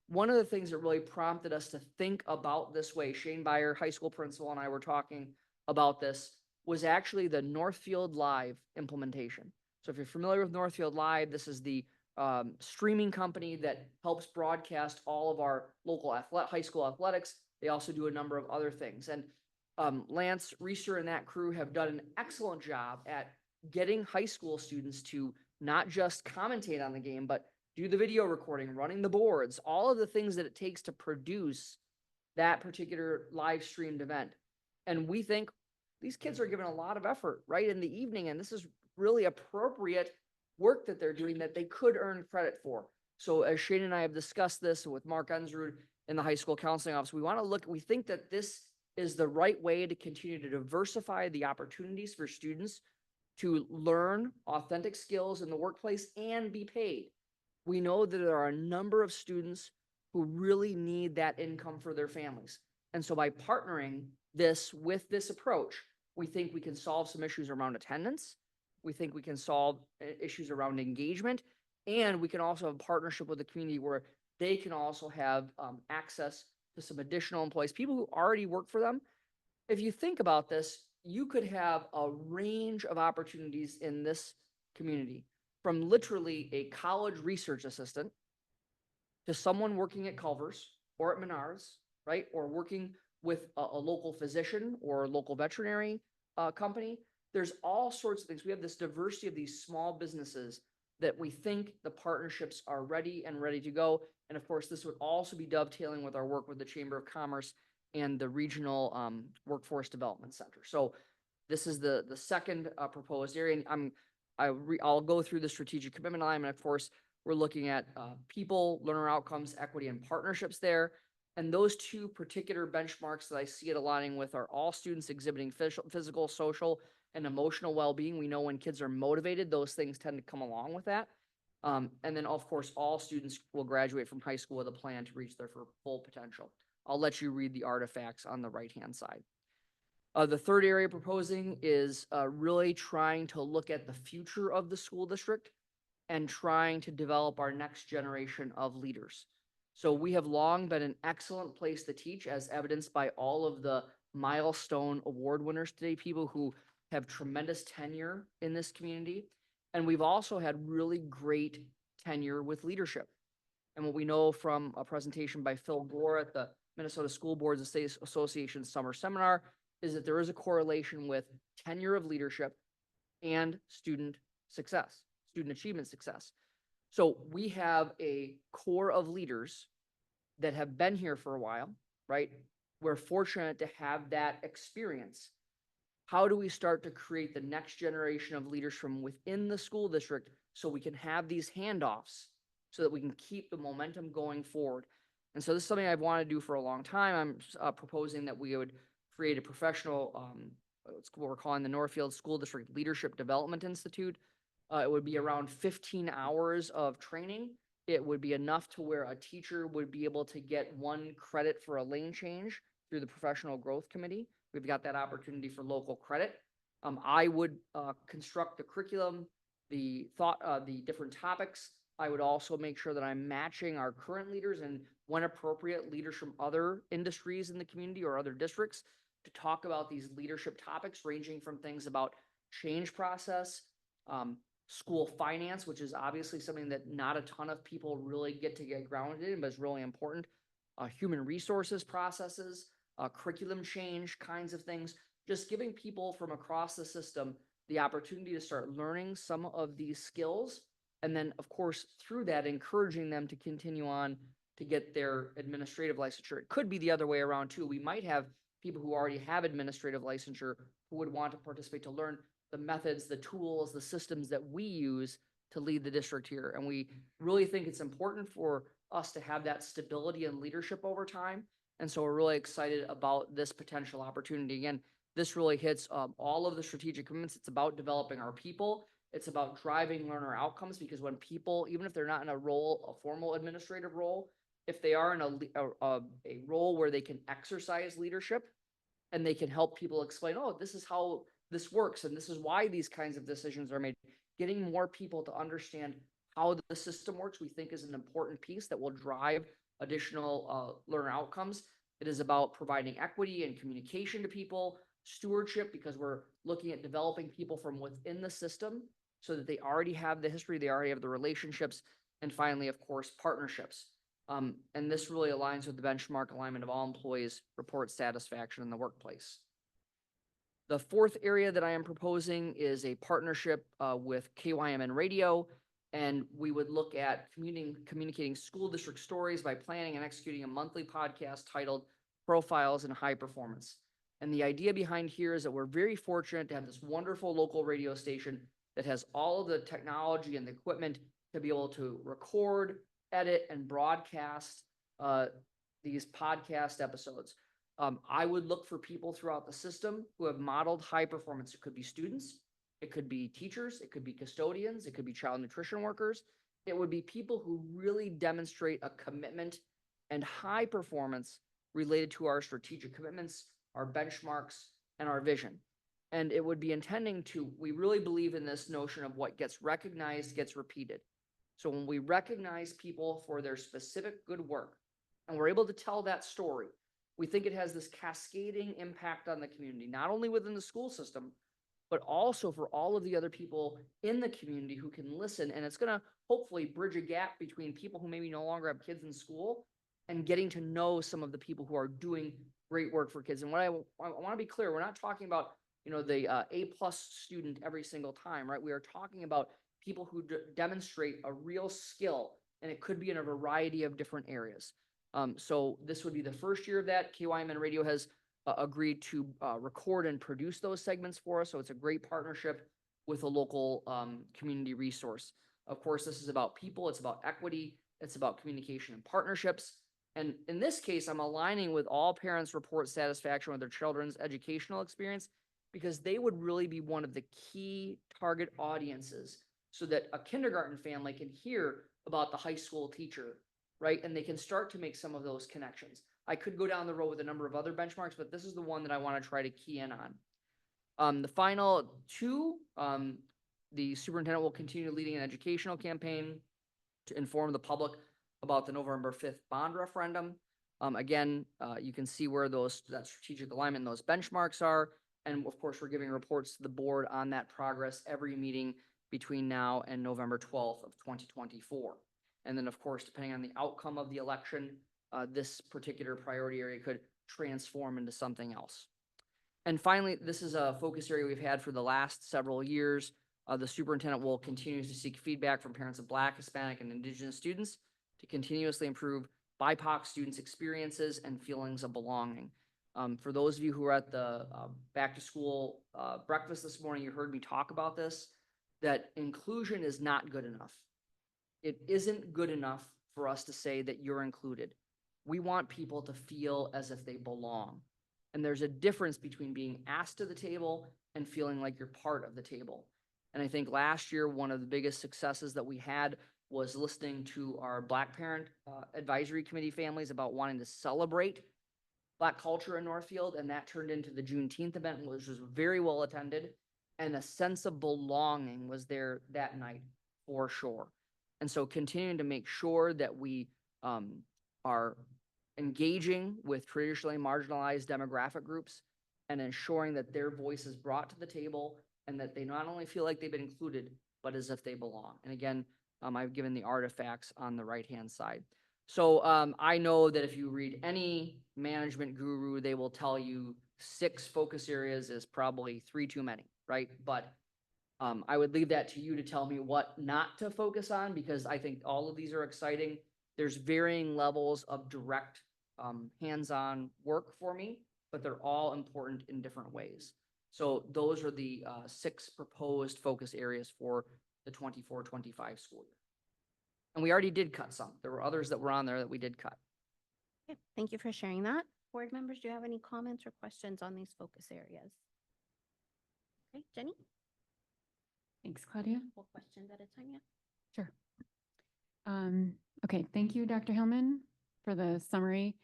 S2: One of the things that really prompted us to think about this way, Shane Beyer, high school principal, and I were talking about this, was actually the Northfield Live implementation. So if you're familiar with Northfield Live, this is the streaming company that helps broadcast all of our local high school athletics. They also do a number of other things. And Lance Reeser and that crew have done an excellent job at getting high school students to not just commentate on the game, but do the video recording, running the boards, all of the things that it takes to produce that particular live streamed event. And we think these kids are given a lot of effort right in the evening. And this is really appropriate work that they're doing that they could earn credit for. So as Shane and I have discussed this with Mark Ensrud in the high school counseling office, we think that this is the right way to continue to diversify the opportunities for students to learn authentic skills in the workplace and be paid. We know that there are a number of students who really need that income for their families. And so by partnering this with this approach, we think we can solve some issues around attendance. We think we can solve issues around engagement. And we can also have a partnership with the community where they can also have access to some additional employees, people who already work for them. If you think about this, you could have a range of opportunities in this community, from literally a college research assistant to someone working at Culver's or at Menards, right? Or working with a local physician or local veterinary company. There's all sorts of things. We have this diversity of these small businesses that we think the partnerships are ready to go. And of course, this would also be dovetailing with our work with the Chamber of Commerce and the Regional Workforce Development Center. So this is the second proposed area. And I'll go through the strategic commitment alignment. Of course, we're looking at people, learner outcomes, equity, and partnerships there. And those two particular benchmarks that I see it aligning with are all students exhibiting physical, social, and emotional well-being. We know when kids are motivated, those things tend to come along with that. And then, of course, all students will graduate from high school with a plan to reach their full potential. I'll let you read the artifacts on the right-hand side. The third area proposing is really trying to look at the future of the school district and trying to develop our next generation of leaders. So we have long been an excellent place to teach, as evidenced by all of the milestone award winners today, people who have tremendous tenure in this community. And we've also had really great tenure with leadership. And what we know from a presentation by Phil Gore at the Minnesota School Boards Association Summer Seminar is that there is a correlation with tenure of leadership and student success, student achievement success. So we have a core of leaders that have been here for a while, right? We're fortunate to have that experience. How do we start to create the next generation of leaders from within the school district so we can have these handoffs so that we can keep the momentum going forward? And so this is something I've wanted to do for a long time. I'm proposing that we would create a professional, it's what we're calling the Northfield School District Leadership Development Institute. It would be around 15 hours of training. It would be enough to where a teacher would be able to get 1 credit for a lane change through the Professional Growth Committee. We've got that opportunity for local credit. I would construct the curriculum, the different topics. I would also make sure that I'm matching our current leaders and, when appropriate, leaders from other industries in the community or other districts to talk about these leadership topics, ranging from things about change process, school finance, which is obviously something that not a ton of people really get grounded in, but is really important. Human resources processes, curriculum change kinds of things, just giving people from across the system the opportunity to start learning some of these skills. And then, of course, through that, encouraging them to continue on to get their administrative licensure. It could be the other way around too. We might have people who already have administrative licensure who would want to participate to learn the methods, the tools, the systems that we use to lead the district here. And we really think it's important for us to have that stability and leadership over time. And so we're really excited about this potential opportunity. Again, this really hits all of the strategic commitments. It's about developing our people. It's about driving learner outcomes, because when people, even if they're not in a role, a formal administrative role, if they are in a role where they can exercise leadership and they can help people explain, oh, this is how this works and this is why these kinds of decisions are made, getting more people to understand how the system works, we think is an important piece that will drive additional learner outcomes. It is about providing equity and communication to people, stewardship, because we're looking at developing people from within the system so that they already have the history, they already have the relationships, and finally, of course, partnerships. And this really aligns with the benchmark alignment of all employees report satisfaction in the workplace. The fourth area that I am proposing is a partnership with KYMN Radio, and we would look at communicating school district stories by planning and executing a monthly podcast titled Profiles in High Performance. And the idea behind here is that we're very fortunate to have this wonderful local radio station that has all of the technology and the equipment to be able to record, edit, and broadcast these podcast episodes. I would look for people throughout the system who have modeled high performance. It could be students, it could be teachers, it could be custodians, it could be child nutrition workers. It would be people who really demonstrate a commitment and high performance related to our strategic commitments, our benchmarks, and our vision. And it would be intending to, we really believe in this notion of what gets recognized gets repeated. So when we recognize people for their specific good work, and we're able to tell that story, we think it has this cascading impact on the community, not only within the school system, but also for all of the other people in the community who can listen. And it's going to hopefully bridge a gap between people who maybe no longer have kids in school and getting to know some of the people who are doing great work for kids. And what I want to be clear, we're not talking about, the A+ student every single time, right? We are talking about people who demonstrate a real skill, and it could be in a variety of different areas. So this would be the first year of that. KYMN Radio has agreed to record and produce those segments for us. So it's a great partnership with a local community resource. Of course, this is about people. It's about equity. It's about communication and partnerships. And in this case, I'm aligning with all parents report satisfaction with their children's educational experience because they would really be one of the key target audiences so that a kindergarten family can hear about the high school teacher, right? And they can start to make some of those connections. I could go down the road with a number of other benchmarks, but this is the one that I want to try to key in on. The final two, the superintendent will continue leading an educational campaign to inform the public about the November 5th bond referendum. Again, you can see where that strategic alignment and those benchmarks are. And of course, we're giving reports to the board on that progress every meeting between now and November 12th of 2024. And then, of course, depending on the outcome of the election, this particular priority area could transform into something else. And finally, this is a focus area we've had for the last several years. The superintendent will continue to seek feedback from parents of Black, Hispanic, and Indigenous students to continuously improve BIPOC students' experiences and feelings of belonging. For those of you who are at the back to school breakfast this morning, you heard me talk about this, that inclusion is not good enough. It isn't good enough for us to say that you're included. We want people to feel as if they belong. And there's a difference between being asked to the table and feeling like you're part of the table. And I think last year, one of the biggest successes that we had was listening to our Black Parent Advisory Committee families about wanting to celebrate Black culture in Northfield. And that turned into the Juneteenth event, which was very well attended. And a sense of belonging was there that night for sure. And so continuing to make sure that we are engaging with traditionally marginalized demographic groups and ensuring that their voice is brought to the table and that they not only feel like they've been included, but as if they belong. And again, I've given the artifacts on the right-hand side. So I know that if you read any management guru, they will tell you 6 focus areas is probably 3 too many, right? But I would leave that to you to tell me what not to focus on, because I think all of these are exciting. There's varying levels of direct hands-on work for me, but they're all important in different ways. So those are the 6 proposed focus areas for the 24-25 school year. And we already did cut some. There were others that were on there that we did cut.
S1: Okay, thank you for sharing that. Board members, do you have any comments or questions on these focus areas? Okay, Jenny?
S7: Thanks, Claudia.
S1: Couple questions at a time, yeah.
S7: Sure. Okay, thank you, Dr. Hillman, for the summary.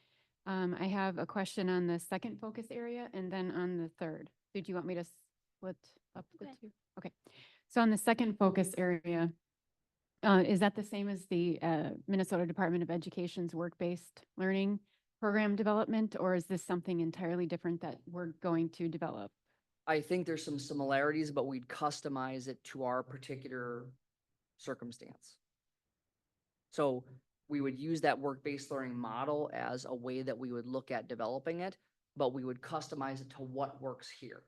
S7: I have a question on the second focus area and then on the third. Did you want me to split up the
S1: Okay.
S7: 2? Okay. So on the second focus area, is that the same as the Minnesota Department of Education's work-based learning program development, or is this something entirely different that we're going to develop?
S2: I think there's some similarities, but we'd customize it to our particular circumstance. So we would use that work-based learning model as a way that we would look at developing it, but we would customize it to what works here,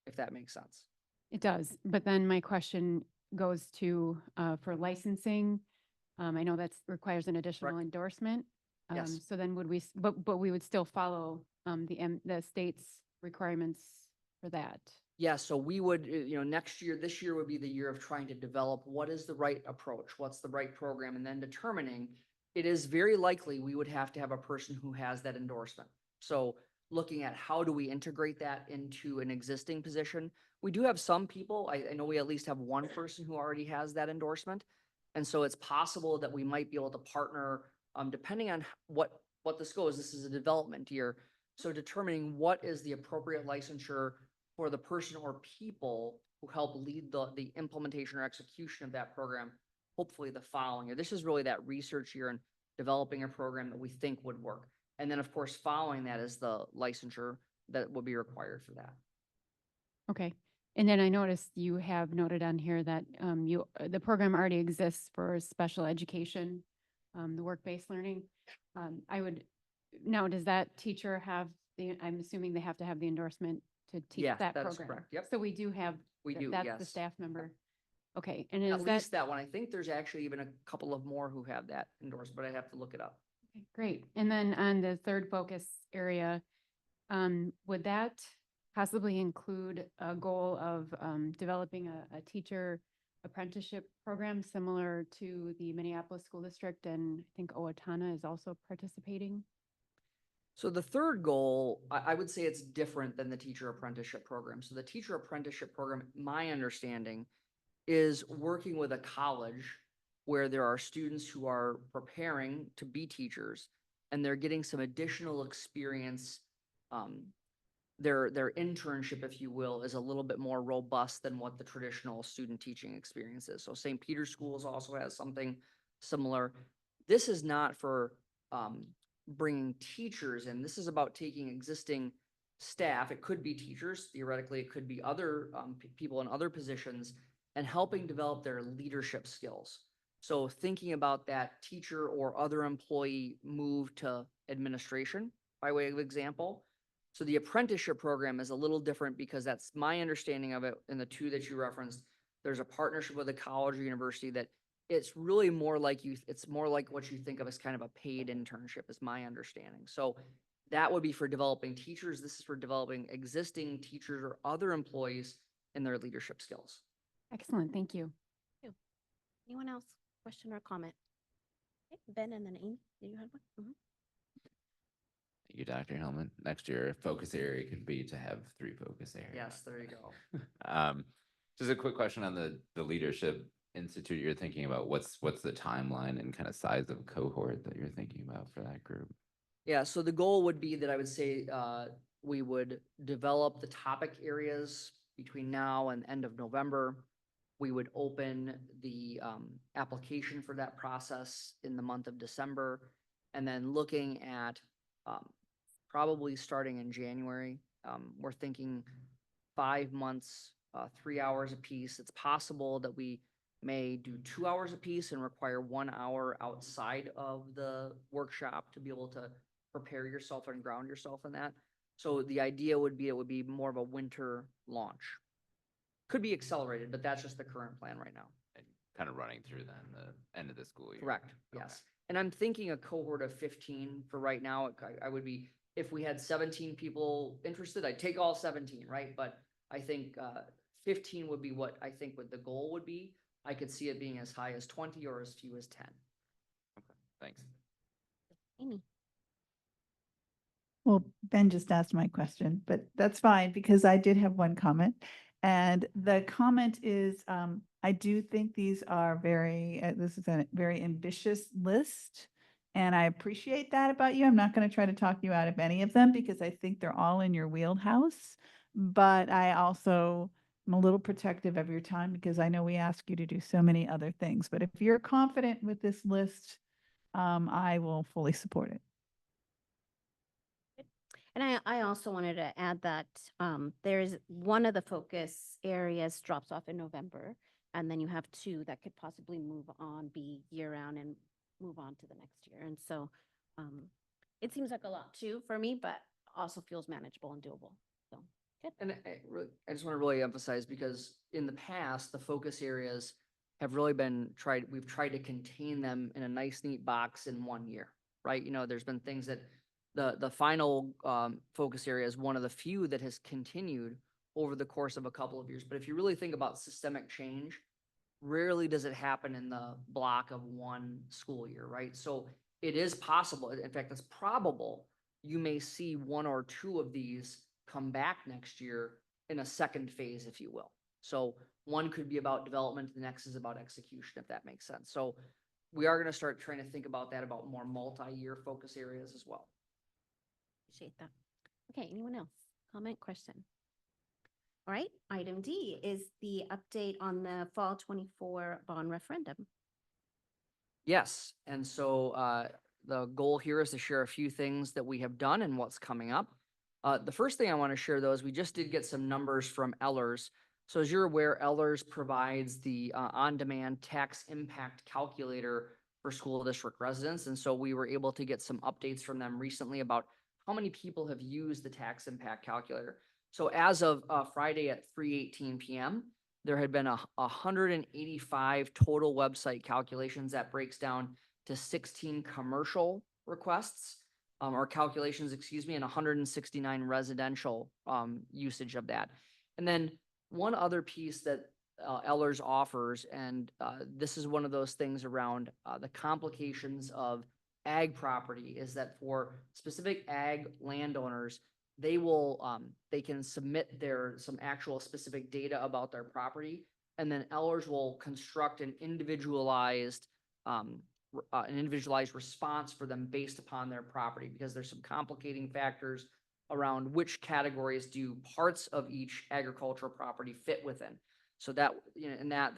S2: if that makes sense.
S7: It does, but then my question goes to, for licensing. I know that requires an additional
S2: Correct.
S7: endorsement.
S2: Yes.
S7: So then would we, but we would still follow the state's requirements for that.
S2: Yeah, so we would, next year, this year would be the year of trying to develop what is the right approach, what's the right program, and then determining. It is very likely we would have to have a person who has that endorsement. So looking at how do we integrate that into an existing position. We do have some people, I know we at least have one person who already has that endorsement. And so it's possible that we might be able to partner, depending on what this goes. This is a development year. So determining what is the appropriate licensure for the person or people who help lead the implementation or execution of that program, hopefully the following year. This is really that research year and developing a program that we think would work. And then, of course, following that is the licensure that would be required for that.
S7: Okay. And then I noticed you have noted on here that the program already exists for special education, the work-based learning. Now, does that teacher have I'm assuming they have to have the endorsement to teach
S2: Yes,
S7: that
S2: that is
S7: program?
S2: correct. Yep.
S7: So we do have,
S2: We do,
S7: that's the
S2: yes.
S7: staff member. Okay. And
S2: At
S7: is that,
S2: least that one. I think there's actually even a couple of more who have that endorsed, but I have to look it up.
S7: okay, great. And then on the third focus area, would that possibly include a goal of developing a teacher apprenticeship program similar to the Minneapolis School District? And I think Owatonna is also participating.
S2: So the third goal, I would say it's different than the teacher apprenticeship program. So the teacher apprenticeship program, my understanding, is working with a college where there are students who are preparing to be teachers and they're getting some additional experience. Their internship, if you will, is a little bit more robust than what the traditional student teaching experience is. So St. Peter's Schools also has something similar. This is not for bringing teachers in. This is about taking existing staff. It could be teachers, theoretically, it could be other people in other positions, and helping develop their leadership skills. So thinking about that teacher or other employee move to administration, by way of example. So the apprenticeship program is a little different because that's my understanding of it. In the two that you referenced, there's a partnership with a college or university that it's really more like it's more like what you think of as kind of a paid internship is my understanding. So that would be for developing teachers. This is for developing existing teachers or other employees in their leadership skills.
S7: Excellent. Thank you.
S1: Anyone else? Question or comment? Okay, Ben and then Amy, did you have one? Mhm.
S6: Thank you, Dr. Hellman. Next year, focus area could be to have 3 focus areas.
S2: Yes, there you go.
S6: Just a quick question on the leadership institute you're thinking about. What's the timeline and kind of size of cohort that you're thinking about for that group?
S2: Yeah, so the goal would be that I would say we would develop the topic areas between now and end of November. We would open the application for that process in the month of December. And then looking at probably starting in January, we're thinking 5 months, 3 hours apiece. It's possible that we may do 2 hours apiece and require 1 hour outside of the workshop to be able to prepare yourself and ground yourself in that. So the idea would be, it would be more of a winter launch. Could be accelerated, but that's just the current plan right now.
S6: And kind of running through then the end of the school year.
S2: Correct,
S6: Okay.
S2: yes. And I'm thinking a cohort of 15 for right now. I would be, if we had 17 people interested, I'd take all 17, right? But I think 15 would be what I think what the goal would be. I could see it being as high as 20 or as few as 10.
S6: Okay, thanks.
S1: Amy.
S3: Well, Ben just asked my question, but that's fine because I did have one comment. And the comment is, I do think these are this is a very ambitious list. And I appreciate that about you. I'm not going to try to talk you out of any of them because I think they're all in your wheelhouse. But I also am a little protective of your time because I know we ask you to do so many other things. But if you're confident with this list, I will fully support it.
S1: And I also wanted to add that there's one of the focus areas drops off in November, and then you have 2 that could possibly move on, be year round and move on to the next year. And so it seems like a lot too for me, but also feels manageable and doable. So good.
S2: And I just want to really emphasize, because in the past, the focus areas have really been we've tried to contain them in a nice, neat box in 1 year, right? There's been things that the final focus area is one of the few that has continued over the course of a couple of years. But if you really think about systemic change, rarely does it happen in the block of one school year, right? So it is possible. In fact, it's probable you may see one or two of these come back next year in a second phase, if you will. So one could be about development, the next is about execution, if that makes sense. So we are going to start trying to think about that, about more multi-year focus areas as well.
S1: Appreciate that. Okay, anyone else? Comment, question? All right, item D is the update on the fall 24 bond referendum.
S2: Yes, and so the goal here is to share a few things that we have done and what's coming up. The first thing I want to share, though, is we just did get some numbers from Ellers. So as you're aware, Ellers provides the on-demand tax impact calculator for school district residents. And so we were able to get some updates from them recently about how many people have used the tax impact calculator. So as of Friday at 3:18 p.m., there had been 185 total website calculations. That breaks down to 16 commercial requests or calculations, excuse me, and 169 residential usage of that. And then one other piece that Ellers offers, and this is one of those things around the complications of ag property, is that for specific ag landowners, they will they can submit some actual specific data about their property, and then Ellers will construct an individualized response for them based upon their property, because there's some complicating factors around which categories do parts of each agricultural property fit within. So that, you know, in that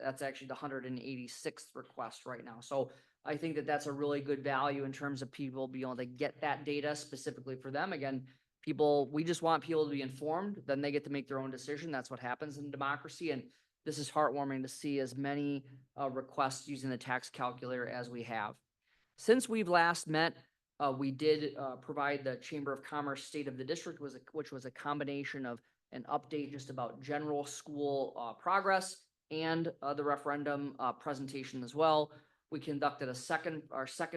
S2: that's actually the 186th request right now. So I think that that's a really good value in terms of people being able to get that data specifically for them. Again, we just want people to be informed, then they get to make their own decision. That's what happens in democracy. And this is heartwarming to see as many requests using the tax calculator as we have. Since we've last met, we did provide the Chamber of Commerce State of the District, which was a combination of an update just about general school progress and the referendum presentation as well. We conducted second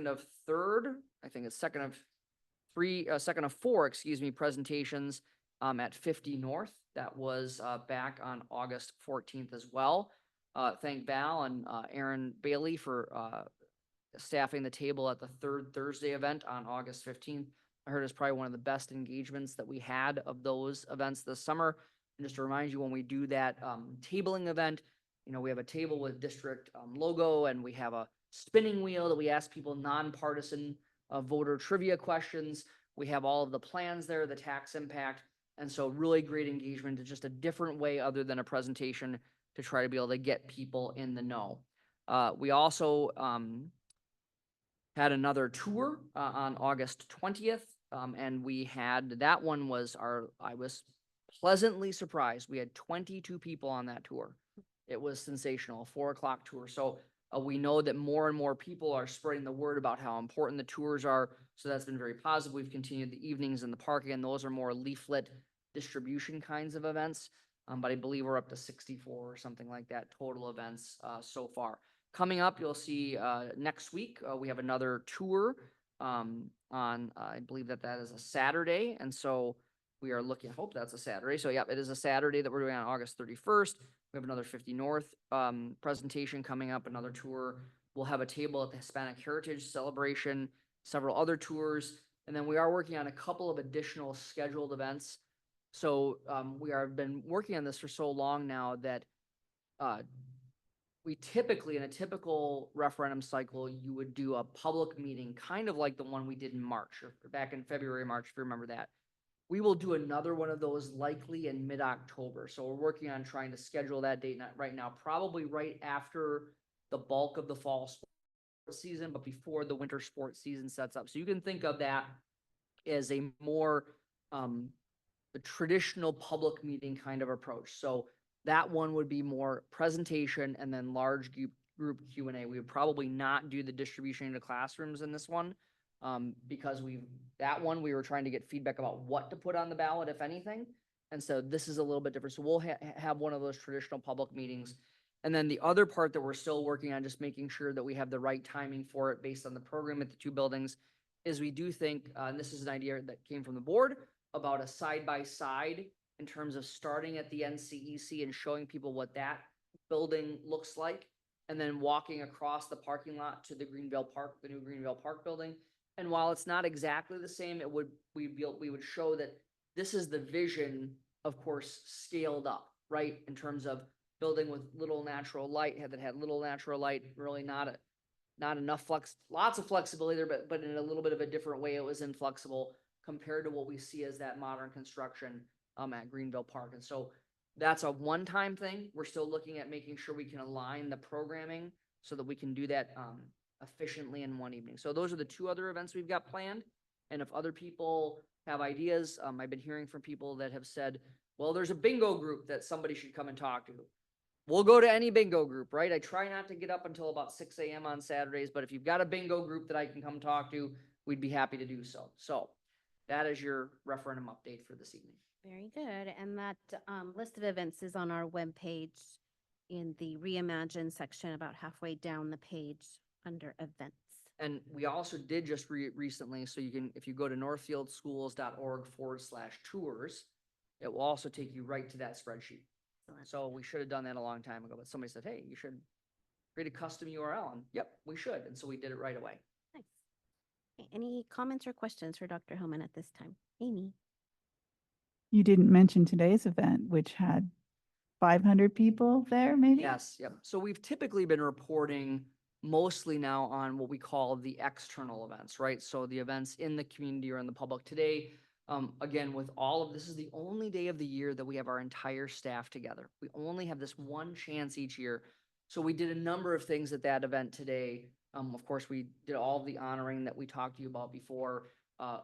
S2: of four, presentations at 50 North. That was back on August 14th as well. Thank Val and Aaron Bailey for staffing the table at the third Thursday event on August 15th. I heard it's probably one of the best engagements that we had of those events this summer. And just to remind you, when we do that tabling event, you know, we have a table with district logo, and we have a spinning wheel that we ask people nonpartisan voter trivia questions. We have all of the plans there, the tax impact. And so really great engagement. It's just a different way other than a presentation to try to be able to get people in the know. We also had another tour on August 20th. And that one was I was pleasantly surprised. We had 22 people on that tour. It was sensational, a 4 o'clock tour. So we know that more and more people are spreading the word about how important the tours are. So that's been very positive. We've continued the evenings in the park. Again, those are more leaflet distribution kinds of events. But I believe we're up to 64 or something like that total events so far. Coming up, you'll see next week, we have another tour on, I believe that is a Saturday. And so we are looking, I hope that's a Saturday. So yeah, it is a Saturday that we're doing on August 31st. We have another 50 North presentation coming up, another tour. We'll have a table at the Hispanic Heritage Celebration, several other tours. And then we are working on a couple of additional scheduled events. So we have been working on this for so long now that we typically, in a typical referendum cycle, you would do a public meeting, kind of like the one we did in March, or back in February, March, if you remember that. We will do another one of those likely in mid-October. So we're working on trying to schedule that date right now, probably right after the bulk of the fall sports season, but before the winter sports season sets up. So you can think of that as a more the traditional public meeting kind of approach. So that one would be more presentation and then large group Q&A. We would probably not do the distribution into classrooms in this one because we were trying to get feedback about what to put on the ballot, if anything. And so this is a little bit different. So we'll have one of those traditional public meetings. And then the other part that we're still working on, just making sure that we have the right timing for it based on the program at the two buildings, is we do think, and this is an idea that came from the board, about a side-by-side in terms of starting at the NCEC and showing people what that building looks like, and then walking across the parking lot to the Greenville Park, the new Greenville Park building. And while it's not exactly the same, we would show that this is the vision, of course, scaled up, right? In terms of building with little natural light, that had little natural light, really not enough lots of flexibility there, but in a little bit of a different way, it was inflexible compared to what we see as that modern construction at Greenville Park. And so that's a one-time thing. We're still looking at making sure we can align the programming so that we can do that efficiently in one evening. So those are the two other events we've got planned. And if other people have ideas, I've been hearing from people that have said, well, there's a bingo group that somebody should come and talk to. We'll go to any bingo group, right? I try not to get up until about 6 a.m. on Saturdays, but if you've got a bingo group that I can come talk to, we'd be happy to do so. So that is your referendum update for this evening.
S1: Very good. And that list of events is on our webpage in the Reimagine section, about halfway down the page under events.
S2: And we also did just recently, so you can, if you go to northfieldschools.org/tours, it will also take you right to that spreadsheet.
S1: Excellent.
S2: So we should have done that a long time ago, but somebody said, hey, you should create a custom URL. And yep, we should. And so we did it right away.
S1: Nice. Okay, any comments or questions for Dr. Hillman at this time? Amy?
S3: You didn't mention today's event, which had 500 people there, maybe?
S2: Yes, yep. So we've typically been reporting mostly now on what we call the external events, right? So the events in the community or in the public. Today, again, with all of this is the only day of the year that we have our entire staff together. We only have this one chance each year. So we did a number of things at that event today. Of course, we did all the honoring that we talked to you about before.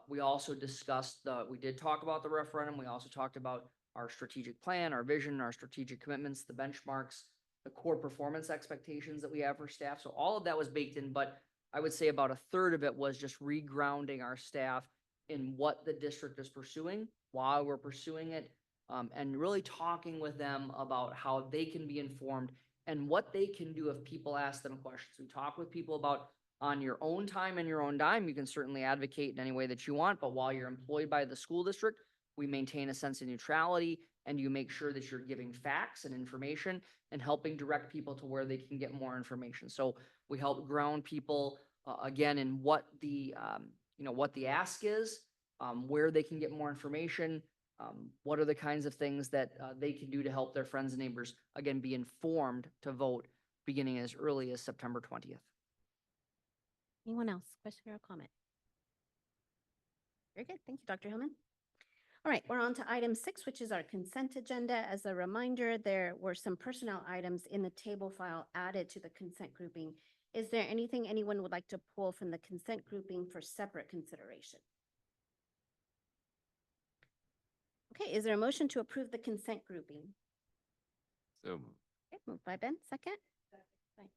S2: We also discussed we did talk about the referendum. We also talked about our strategic plan, our vision, our strategic commitments, the benchmarks, the core performance expectations that we have for staff. So all of that was baked in, but I would say about a third of it was just regrounding our staff in what the district is pursuing, why we're pursuing it, and really talking with them about how they can be informed and what they can do if people ask them questions. We talk with people about on your own time and your own dime, you can certainly advocate in any way that you want, but while you're employed by the school district, we maintain a sense of neutrality and you make sure that you're giving facts and information and helping direct people to where they can get more information. So we help ground people again in what the what the ask is, where they can get more information, what are the kinds of things that they can do to help their friends and neighbors again be informed to vote beginning as early as September 20th.
S1: Anyone else? Question or comment? Very good. Thank you, Dr. Hillman. All right, we're on to item 6, which is our consent agenda. As a reminder, there were some personnel items in the table file added to the consent grouping. Is there anything anyone would like to pull from the consent grouping for separate consideration? Okay, is there a motion to approve the consent grouping?
S6: So
S1: Okay, moved by Ben, second. By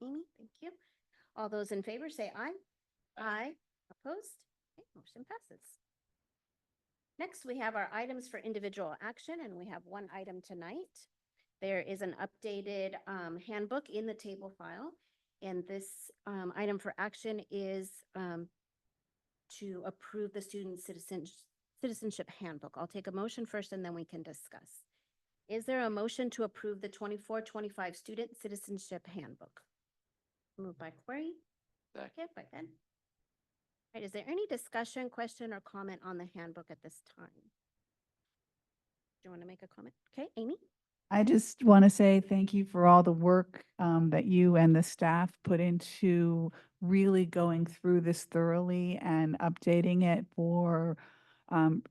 S1: Amy, thank you. All those in favor say aye. Aye. Opposed? Okay, motion passes. Next, we have our items for individual action, and we have one item tonight. There is an updated handbook in the table file, and this item for action is to approve the student citizenship handbook. I'll take a motion first, and then we can discuss. Is there a motion to approve the 24-25 student citizenship handbook? Moved by Corey. Second by Ben. All right, is there any discussion, question, or comment on the handbook at this time? Do you want to make a comment? Okay, Amy?
S3: I just want to say thank you for all the work that you and the staff put into really going through this thoroughly and updating it for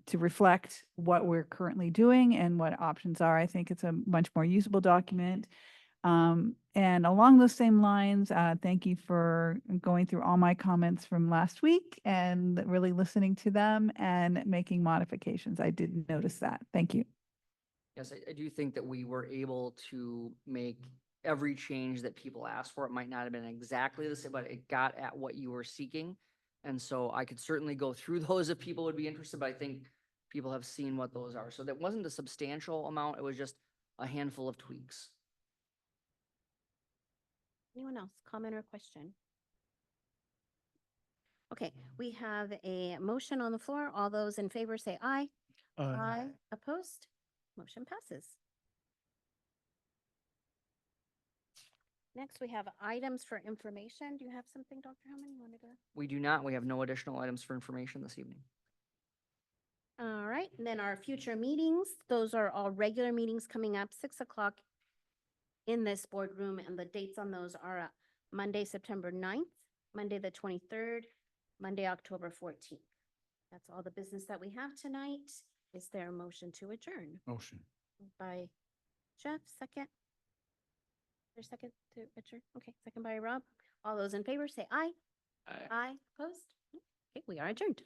S3: to reflect what we're currently doing and what options are. I think it's a much more usable document. And along those same lines, thank you for going through all my comments from last week and really listening to them and making modifications. I did notice that. Thank you.
S2: Yes, I do think that we were able to make every change that people asked for. It might not have been exactly the same, but it got at what you were seeking. And so I could certainly go through those if people would be interested, but I think people have seen what those are. So that wasn't a substantial amount. It was just a handful of tweaks.
S1: Anyone else? Comment or question? Okay, we have a motion on the floor. All those in favor say aye. Aye. Opposed? Motion passes. Next, we have items for information. Do you have something, Dr. Hellman, you wanted to?
S2: We do not. We have no additional items for information this evening.
S1: All right, and then our future meetings, those are all regular meetings coming up, 6 o'clock in this boardroom, and the dates on those are Monday, September 9th, Monday, the 23rd, Monday, October 14th. That's all the business that we have tonight. Is there a motion to adjourn?
S11: Motion.
S1: By Jeff, second? There's second to adjourn? Okay, second by Rob. All those in favor say aye.
S6: Aye.
S1: Aye, opposed? Okay, we are adjourned.